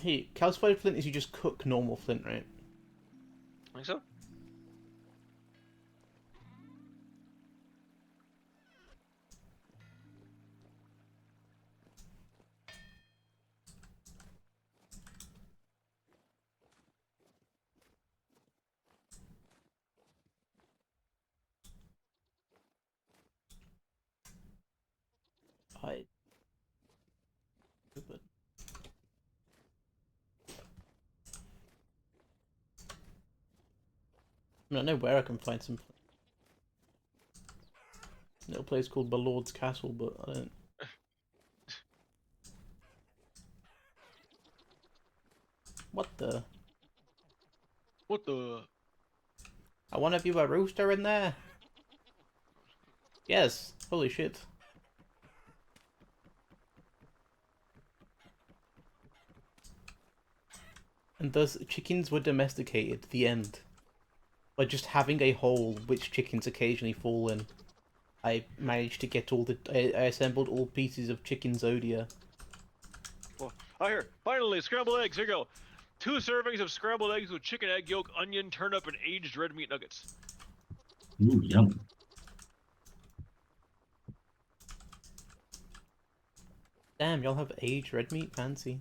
Hey, calcified flint is you just cook normal flint, right? Think so? I... But... I mean, I know where I can find some... little place called Balord's Castle, but I don't... What the... What the? I want to view a rooster in there. Yes. Holy shit. And thus, chickens were domesticated. The end. By just having a hole which chickens occasionally fall in. I managed to get all the... I assembled all pieces of chicken Zodia. Oh, here. Finally, scrambled eggs. Here you go. 2 servings of scrambled eggs with chicken egg yolk, onion, turnip, and aged red meat nuggets. Ooh, yum. Damn, y'all have aged red meat? Fancy.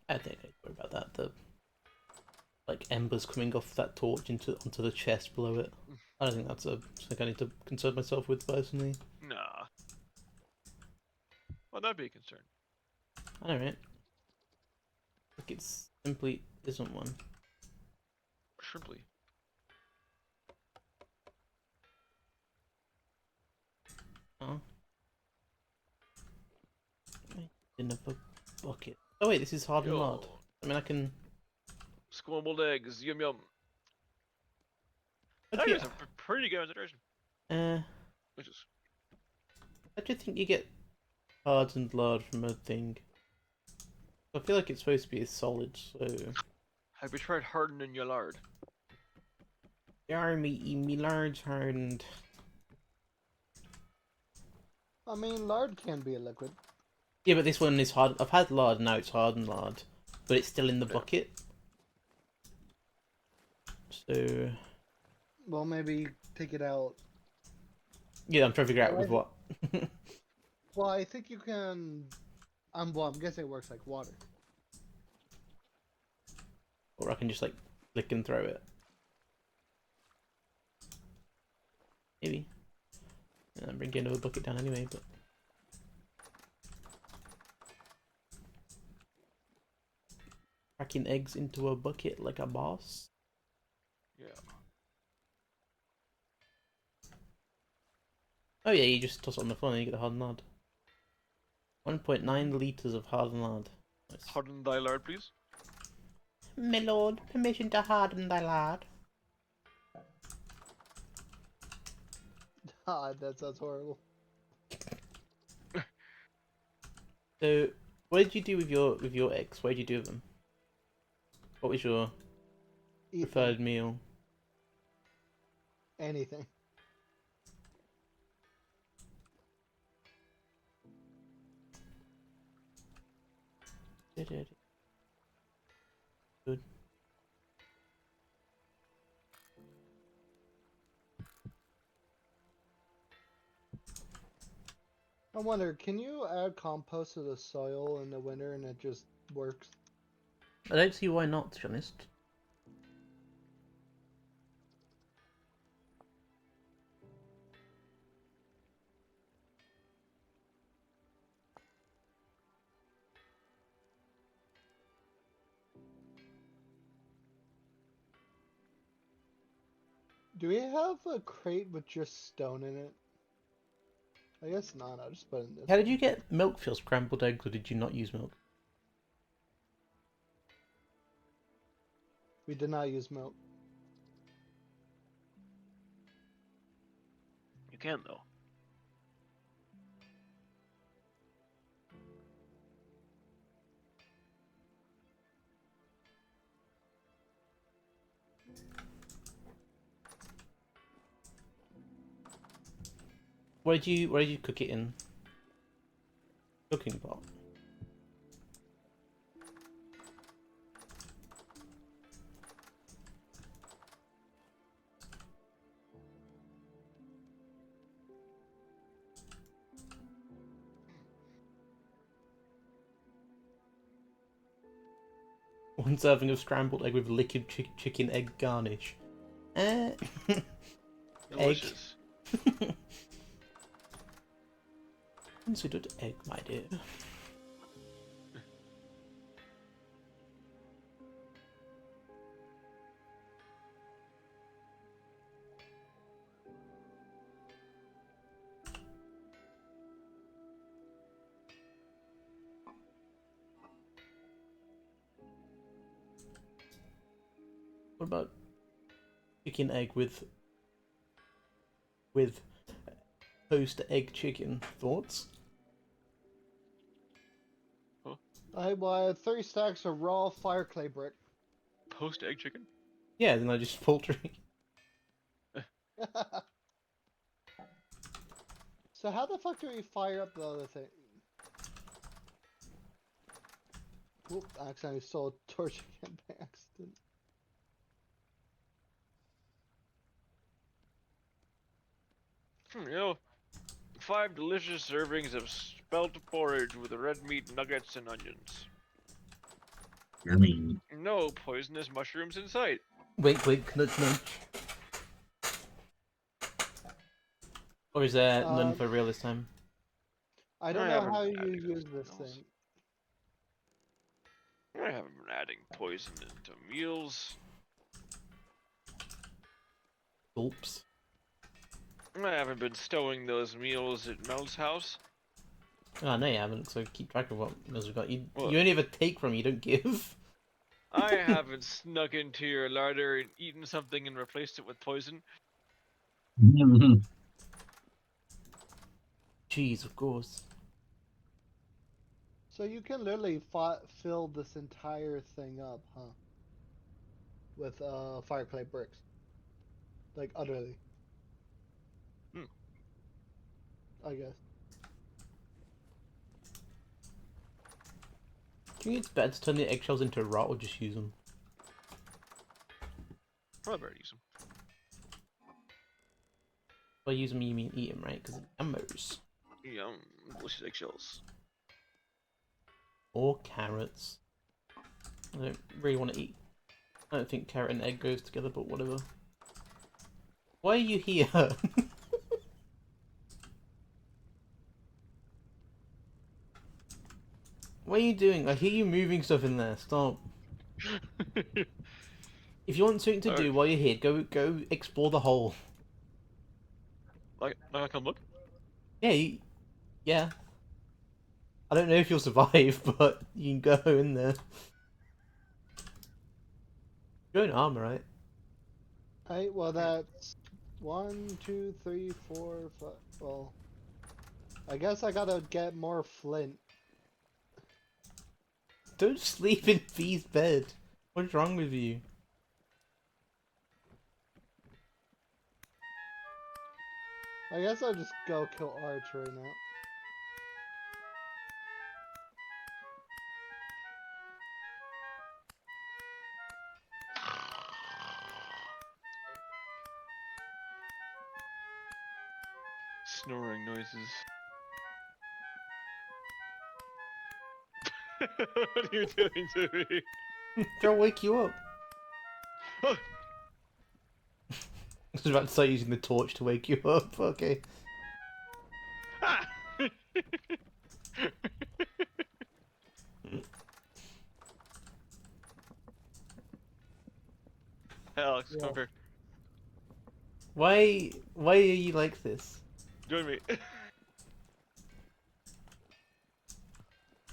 I think I don't worry about that. The like embers coming off that torch onto the chest below it. I don't think that's something I need to concern myself with personally. Nah. Well, that'd be a concern. I know, right? Like it simply isn't one. Simply. Oh. Enough a bucket. Oh wait, this is hardened Yo. lard. I mean, I can. Scrambled eggs, yum yum. How That do you, is a pretty good consideration. uh, Which is how do you think you get hardened lard from a thing? I feel like it's supposed to be a solid, so. have you tried hardening your lard? Yeah, me lard's hardened. I mean, lard can be a liquid. Yeah, but this one is hard. I've had lard, now it's hardened lard, but it's still in the Yeah. bucket. So Well, maybe take it out. yeah, I'm trying to figure out with Well, what. Well, I think you can. Well, I'm guessing it works like water. Or I can just like flick and throw it. Maybe. And I'm bringing another bucket down anyway, but. Cracking eggs into a bucket like a boss. Yeah. Oh yeah, you just toss it on the floor and you get the hardened lard. 1.9 litres of hardened lard. Nice. Harden thy lard, please. My lord, permission to harden thy lard. Ah, that sounds horrible. So, what did you do with your eggs? What did you do with them? What was your Eat them. preferred meal? Anything. Good. I wonder, can you add compost to the soil in the winter and it just works? I don't see why not, to be honest. Do we have a crate with just stone in it? I guess not. I'll just put it in this. How did you get milk for your scrambled eggs, or did you not use milk? We did not use milk. You can though. What did you cook it in? Cooking pot. One serving of scrambled egg with liquid chicken egg garnish. Egg. Delicious. Considered egg, my dear. What about chicken egg with post egg chicken? Thoughts? I buy 3 stacks of raw fire clay brick. Post egg chicken? Yeah, then I just poultry. So how the fuck do we fire up the other thing? Whoop, I accidentally stole a torch again by accident. You know, 5 delicious servings of spelt porridge with red meat, nuggets, and onions. Yummy. No poisonous mushrooms in sight. Wink, wink, nudge, nudge. Or is there none for real this time? I don't I know haven't how been you adding use something this else. thing. I haven't been adding poison into meals. Oops. I haven't been stowing those meals at Mel's house. Oh, no, you haven't, so keep track of what meals we've got. You What? only ever take from, you don't give. I haven't snuck into your larder and eaten something and replaced it with poison. Jeez, of course. So you can literally fill this entire thing up, huh? With fire clay bricks. Like utterly. Hmm. I guess. Do you think it's better to turn the eggshells into rot or just use them? Probably better use them. By use them, you mean eat them, right? Because yummers. Yum, delicious eggshells. Or carrots. I don't really want to eat. I don't think carrot and egg goes together, but whatever. Why are you here? What are you doing? I hear you moving stuff in there. Stop. If you want something to do while you're here, go explore the hole. Like I come look? Yeah, yeah. I don't know if you'll survive, but you can go in there. You're in armor, right? Hey, well that's 1, 2, 3, 4, 5. Well, I guess I gotta get more flint. Don't sleep in V's bed. What's wrong with you? I guess I'll just go kill Arch right now. Snoring noises. What are you doing to me? Try to wake you up. I was about to start using the torch to wake you up. Okay. Ah! Hey, Alex, come here. Why are you like this? Join me.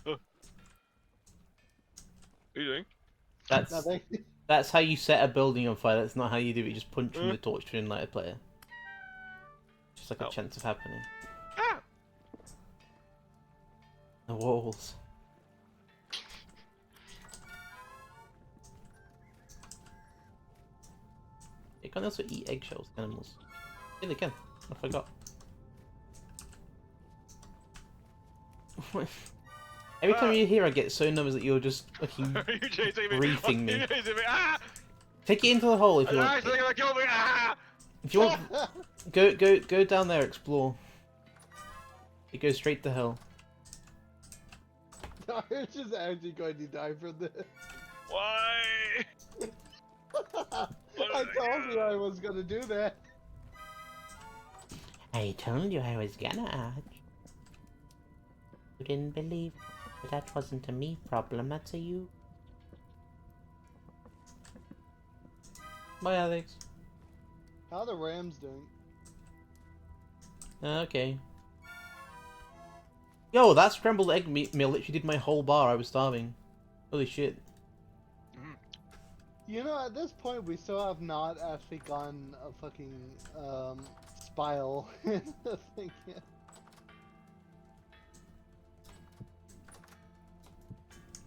Oh. What are you doing? That's Nothing. that's how you set a building on fire. That's not how you do it. You just punch from the torch to enlight a player. Just like a Oh. chance of happening. Ah! The walls. They can also eat eggshells, animals. Yeah, they can. I forgot. Every time you're here, I get so nervous that you're just fucking Are you chasing me? briefing Are you me. chasing me? Ah! Take it into the hole if you Ah, want. they're gonna kill me! Ah! If you want, go down there, explore. It goes straight to hell. Arch is actually going to die from this. Why? I told you I was gonna do that. I told you I was gonna, Arch. You didn't believe, but that wasn't a me problem, that's a you. Bye, Alex. How are the Rams doing? Okay. Yo, that scrambled egg meal literally did my whole bar. I was starving. Holy shit. You know, at this point, we still have not actually gotten a fucking spile in the thing yet.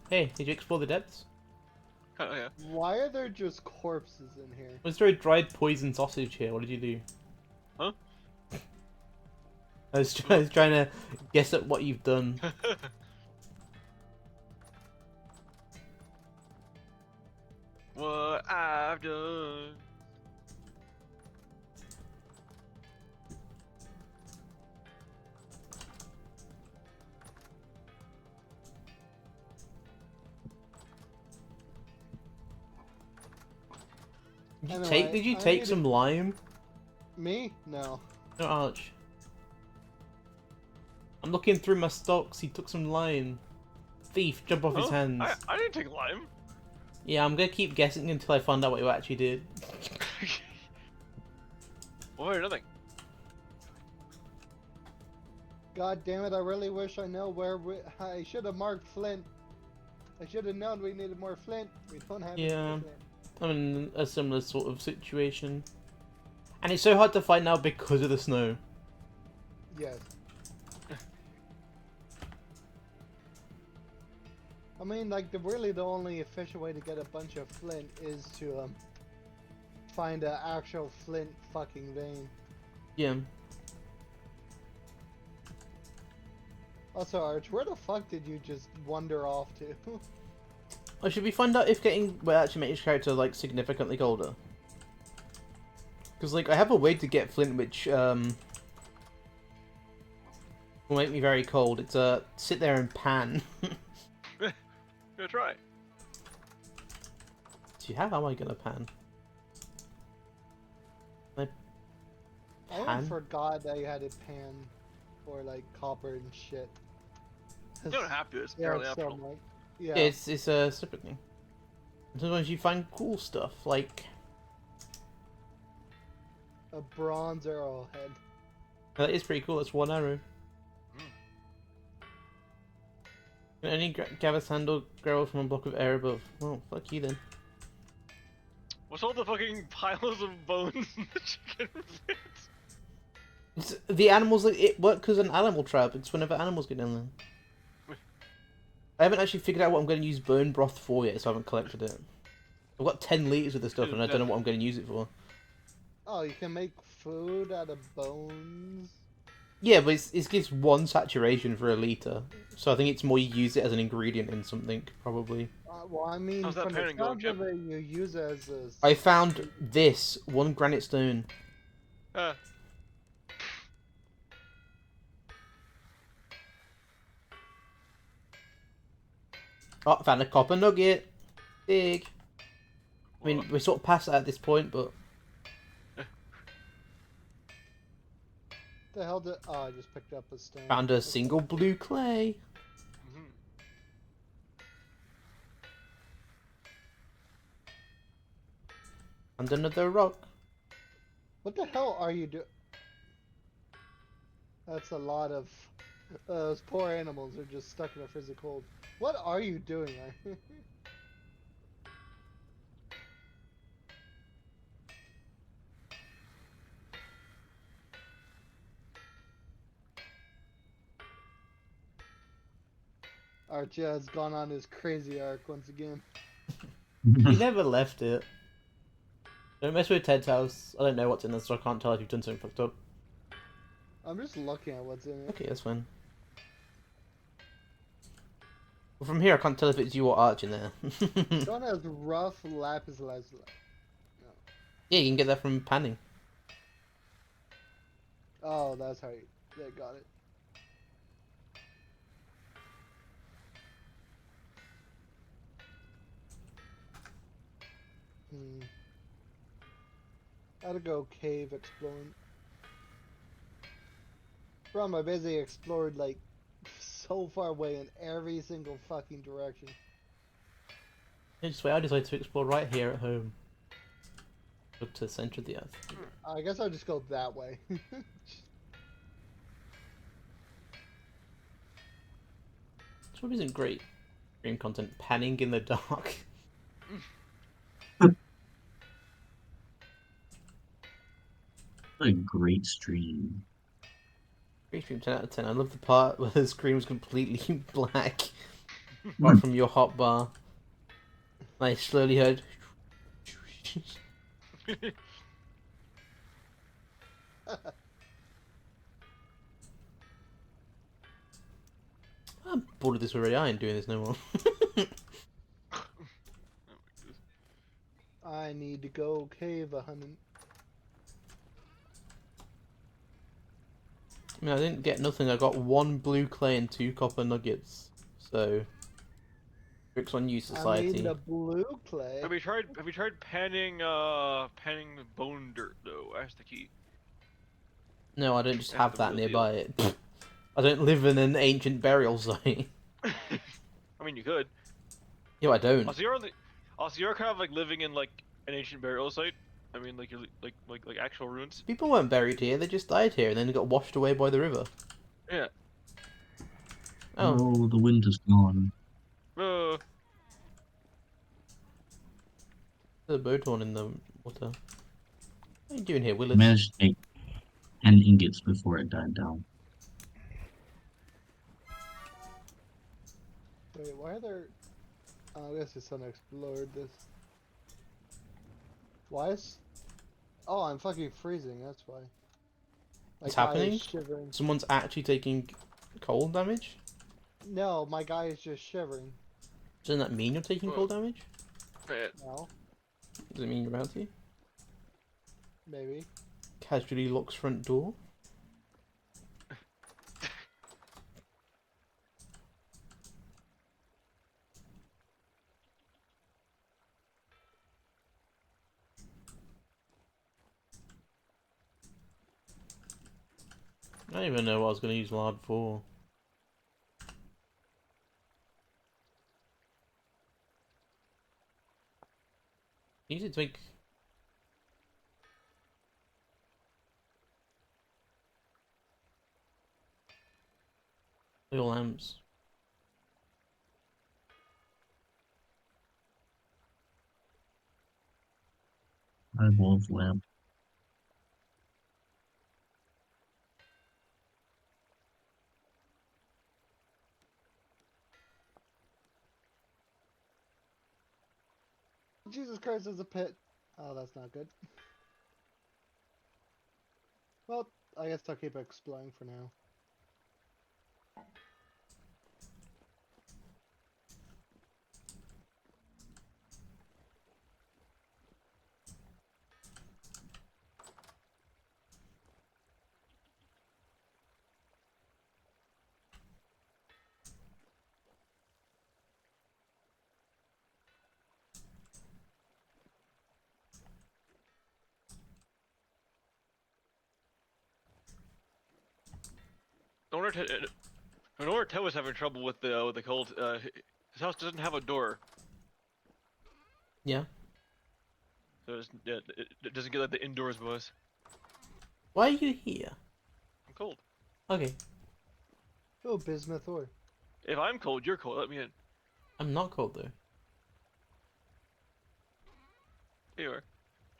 Hey, did you explore the depths? Oh yeah. Why are there just corpses in here? Was there a dried poison sausage here? What did you do? Huh? I was trying to guess at what you've done. What I've done. Anyway, Did you I take need some lime? Me? No. No, Arch. I'm looking through my stocks. He took some lime. Thief, jump off his Huh? hands. I didn't take lime. Yeah, I'm gonna keep guessing until I find out what you actually did. Wait, nothing. God damn it! I really wish I know where I should have marked Flint. I should have known we needed more Flint. We don't have any Yeah. more Flint. I'm in a similar sort of situation. And it's so hard to find now because of the snow. Yes. I mean, like, really the only efficient way to get a bunch of Flint is to find an actual Flint fucking vein. Yeah. Also, Arch, where the fuck did you just wander off to? Or should we find out if getting will actually make each character like significantly colder? Because like I have a way to get Flint which will make me very cold. It's sit there and pan. Gonna try. Do you have? How am I gonna pan? I Pan? forgot that you had a pan for like copper and shit. You don't have to. It's Yeah, fairly so, optional. like, yeah. Yeah, it's a separate thing. And sometimes you find cool stuff like A bronze arrowhead. that is pretty cool. That's one arrow. Can only gather sandal grow from a block of air above. Well, fuck you then. What's all the fucking piles of bones in the chicken pits? It's, the animals, it works as an animal trap. It's whenever animals get in there. I haven't actually figured out what I'm going to use bone broth for yet, so I haven't collected it. I've got 10 litres of the stuff and I don't know what I'm going to use it for. Oh, you can make food out of bones. Yeah, but it gives one saturation for a litre. So I think it's more you use it as an ingredient in something, probably. Well, I mean, How's that from the panning going, sounds of it, you use it as a... I found this, one granite stone. Oh, found a copper nugget. Big. I mean, we're sort of past that at this point, but... the hell did... Oh, I just picked up a stone. Found a single blue clay. Mhm. And another rock. What the hell are you doing? That's a lot of... those poor animals are just stuck in a freezing cold. What are you doing? Archie has gone on his crazy arc once again. He never left it. Don't mess with Ted's house. I don't know what's in there, so I can't tell if you've done something fucked up. I'm just looking at what's in it. Okay, that's fine. Well, from here, I can't tell if it's you or Arch in there. John has rough lapis lazuli. Yeah, you can get that from panning. Oh, that's how you... Yeah, got it. Gotta go cave exploring. Bro, I basically explored like so far away in every single fucking direction. Just wait, I decided to explore right here at home. Up to the centre of the earth. I guess I'll just go that way. This probably isn't great stream content. Panning in the dark. What a great stream. Free stream 10 out of 10. I love the part where the screen was completely black, apart from your hotbar. I slowly heard. I'm bored of this already. I ain't doing this no more. I need to go cave hunting. I mean, I didn't get nothing. I got 1 blue clay and 2 copper nuggets. So, tricks on you, I society. mean the blue clay. Have you tried panning bone dirt though? That's the key. No, I don't just That's have the that real nearby it. I don't live in an ancient burial site. I mean, you could. Yo, I don't. Also, you're kind of like living in like an ancient burial site. I mean, like you're like actual ruins. People weren't buried here. They just died here and then got washed away by the river. Yeah. Oh, No, the wind is gone. there's a boat horn in the water. What are you doing here, I Willis? managed to make 10 ingots before it died down. Wait, why are there? Oh, I guess it's unexplored. This. Why is? Oh, I'm fucking freezing. That's why. It's guy is happening? Shivering. Someone's actually taking cold damage? No, my guy is just shivering. Doesn't that mean you're taking cold damage? No, Does it mean you're about to? maybe. Casually locks front door? I don't even know what I was going to use lard for. Use it to make... oil lamps. I wolf lamp. Jesus Christ, there's a pit. Oh, that's not good. Well, I guess I'll keep exploring for now. No wonder Ted was having trouble with the cold. His house doesn't have a door, Yeah. so it doesn't get like the indoors buzz. Why are you here? I'm cold. Okay. Oh, bismuth ore. If I'm cold, you're cold. Let me in. I'm not cold though. Here you are.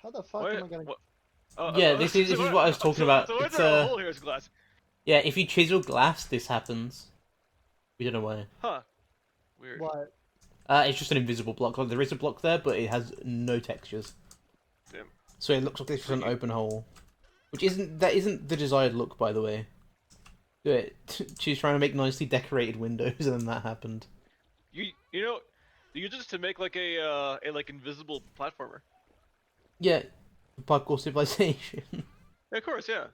How the fuck Why- am I gonna? what- Yeah, this is what I was talking about. So why is It's, there a hole here as glass? Yeah, if you chisel glass, this happens. We don't know why. Huh. Weird. What? It's just an invisible block. Like, there is a block there, but it has no textures. Damn. So it looks like it's just an open hole. Which isn't the desired look, by the way. Do it. She's trying to make nicely decorated windows, and then that happened. You know, you use this to make like a like invisible platformer. Yeah, parkour civilization. Yeah, of course, yeah.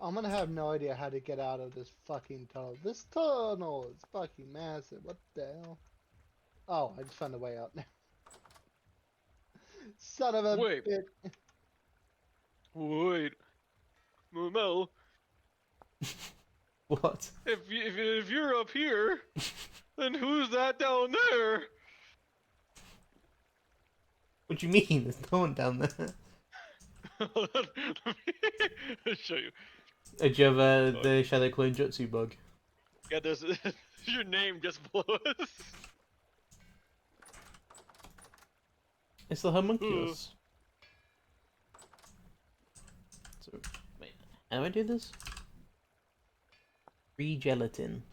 I'm gonna have no idea how to get out of this fucking tunnel. This tunnel is fucking massive. What the hell? Oh, I just found a way out now. Son of a Wait. bitch. Wait. Mel, What? if you're up here, then who's that down there? What do you mean? There's no one down there. Let me show you. Did you have the Shadow Clone Jutsu bug? Yeah, there's your name just below us. It's the homunculus. How do I do this? Free gelatin.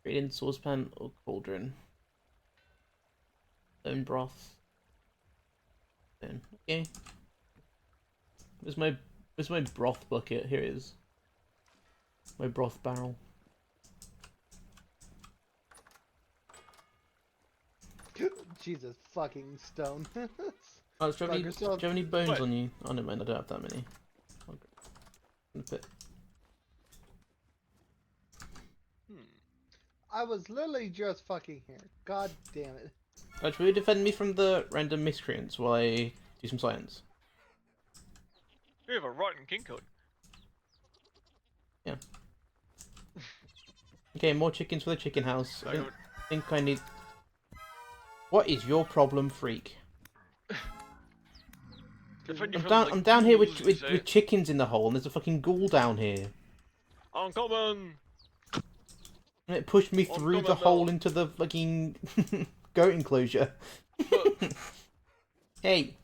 Create in saucepan or cauldron. Bone broth. Then okay. Where's my broth bucket? Here it is. My broth barrel. Jesus fucking stone. Oh, do you have any, Fuck yourself. bones What? on you? Oh, never mind, I don't have that many. Okay. In the pit. I was literally just fucking here. God damn it. Right, will you defend me from the random miscreants while I do some science? We have a rotten king code. Okay, more chickens for the chicken house. I I don't don't- think I need... What is your problem, freak? Defend you I'm from, down, like, I'm down here ghouls, you with say. chickens in the hole, and there's a fucking ghoul down here. Uncommon! And it pushed me Oh, through come the on, hole Mel. into the fucking goat enclosure. But- Hey!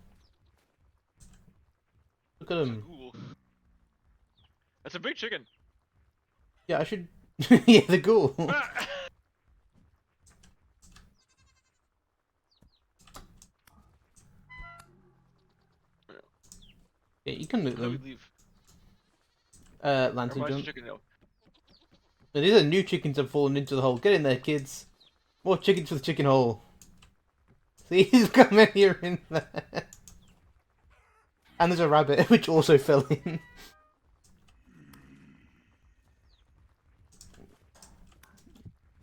Look at It's a him. ghoul. That's a big chicken. Yeah, I should... yeah, the ghoul. Ah! Yeah, you can loot How do we them. leave? Lantern Or jump. chicken now. And these are new chickens have fallen into the hole. Get in there, kids. More chickens for the chicken hole. See, look how many are in there. And there's a rabbit, which also fell in.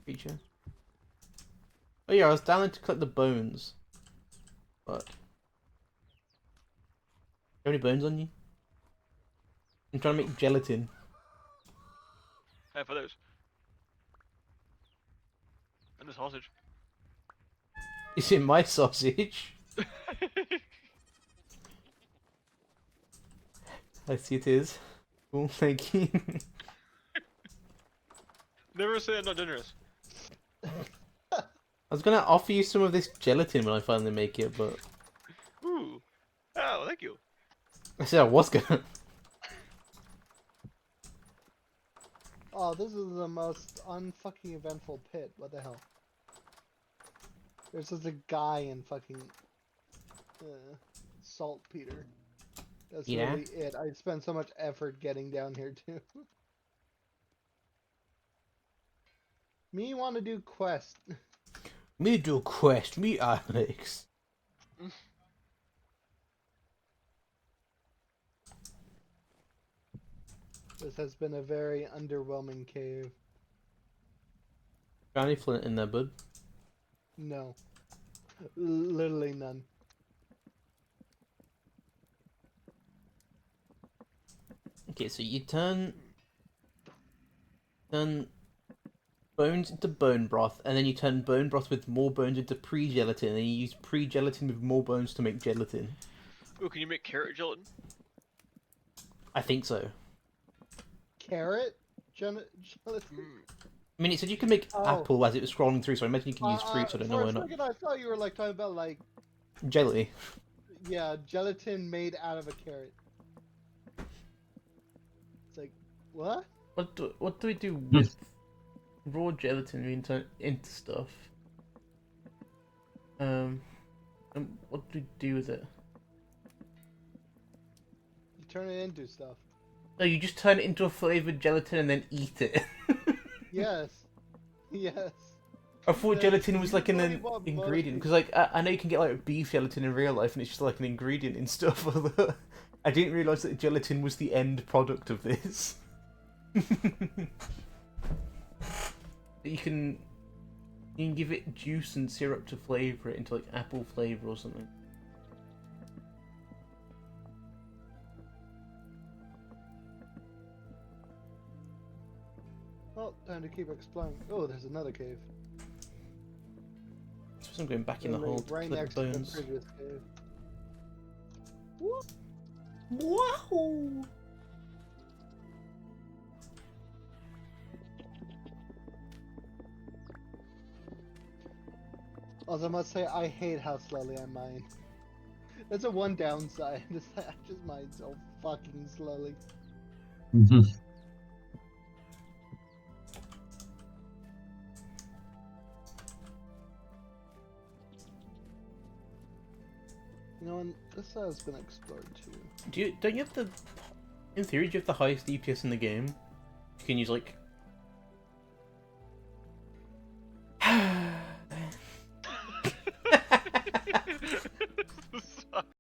Creature. Oh yeah, I was down there to collect the bones. But... You have any bones on you? I'm trying to make gelatin. Half of those. And a sausage. Is it my sausage? I see it is. Cool, thank you. Never say I'm not generous. I was gonna offer you some of this gelatin when I finally make it, but Ooh. Oh, thank you. I said I was gonna. Oh, this is the most unfucking eventful pit. What the hell? There's just a guy in fucking saltpeter. That's Yeah? really it. I spent so much effort getting down here too. Me want to do quest. Me do a quest, me Alex. This has been a very underwhelming cave. Got any flint in there, bud? No. Literally none. Okay, so you turn bones into bone broth, and then you turn bone broth with more bones into pre-gelatin, and you use pre-gelatin with more bones to make gelatin. Ooh, can you make carrot gelatin? I think so. Carrot? Gelatin? I mean, it said you can make Oh. apple as it was scrolling through, so I imagine you can use fruits. I don't know for why a not. second I thought you were like talking about like, Jelly. yeah, gelatin made out of a carrot. It's like, what? What do we do with raw gelatin we turn into stuff? And what do we do with it? You turn it into stuff. No, you just turn it into a flavored gelatin and then eat it. Yes. Yes. I thought Yeah, gelatin was you like an really want ingredient, money. because like I know you can get like beef gelatin in real life and it's just like an ingredient in stuff. Although I didn't realize that gelatin was the end product of this. You can give it juice and syrup to flavor it into like apple flavor or something. Well, time to keep exploring. Oh, there's another cave. I suppose I'm going back in the Literally hole to right collect next the to the bones. previous cave. Wow! Also, I must say, I hate how slowly I mine. That's a one downside, is that I just mine so fucking slowly. Mhm. You know, and this has been explored too. Don't you have the... In theory, do you have the highest DPS in the game? You can use, like,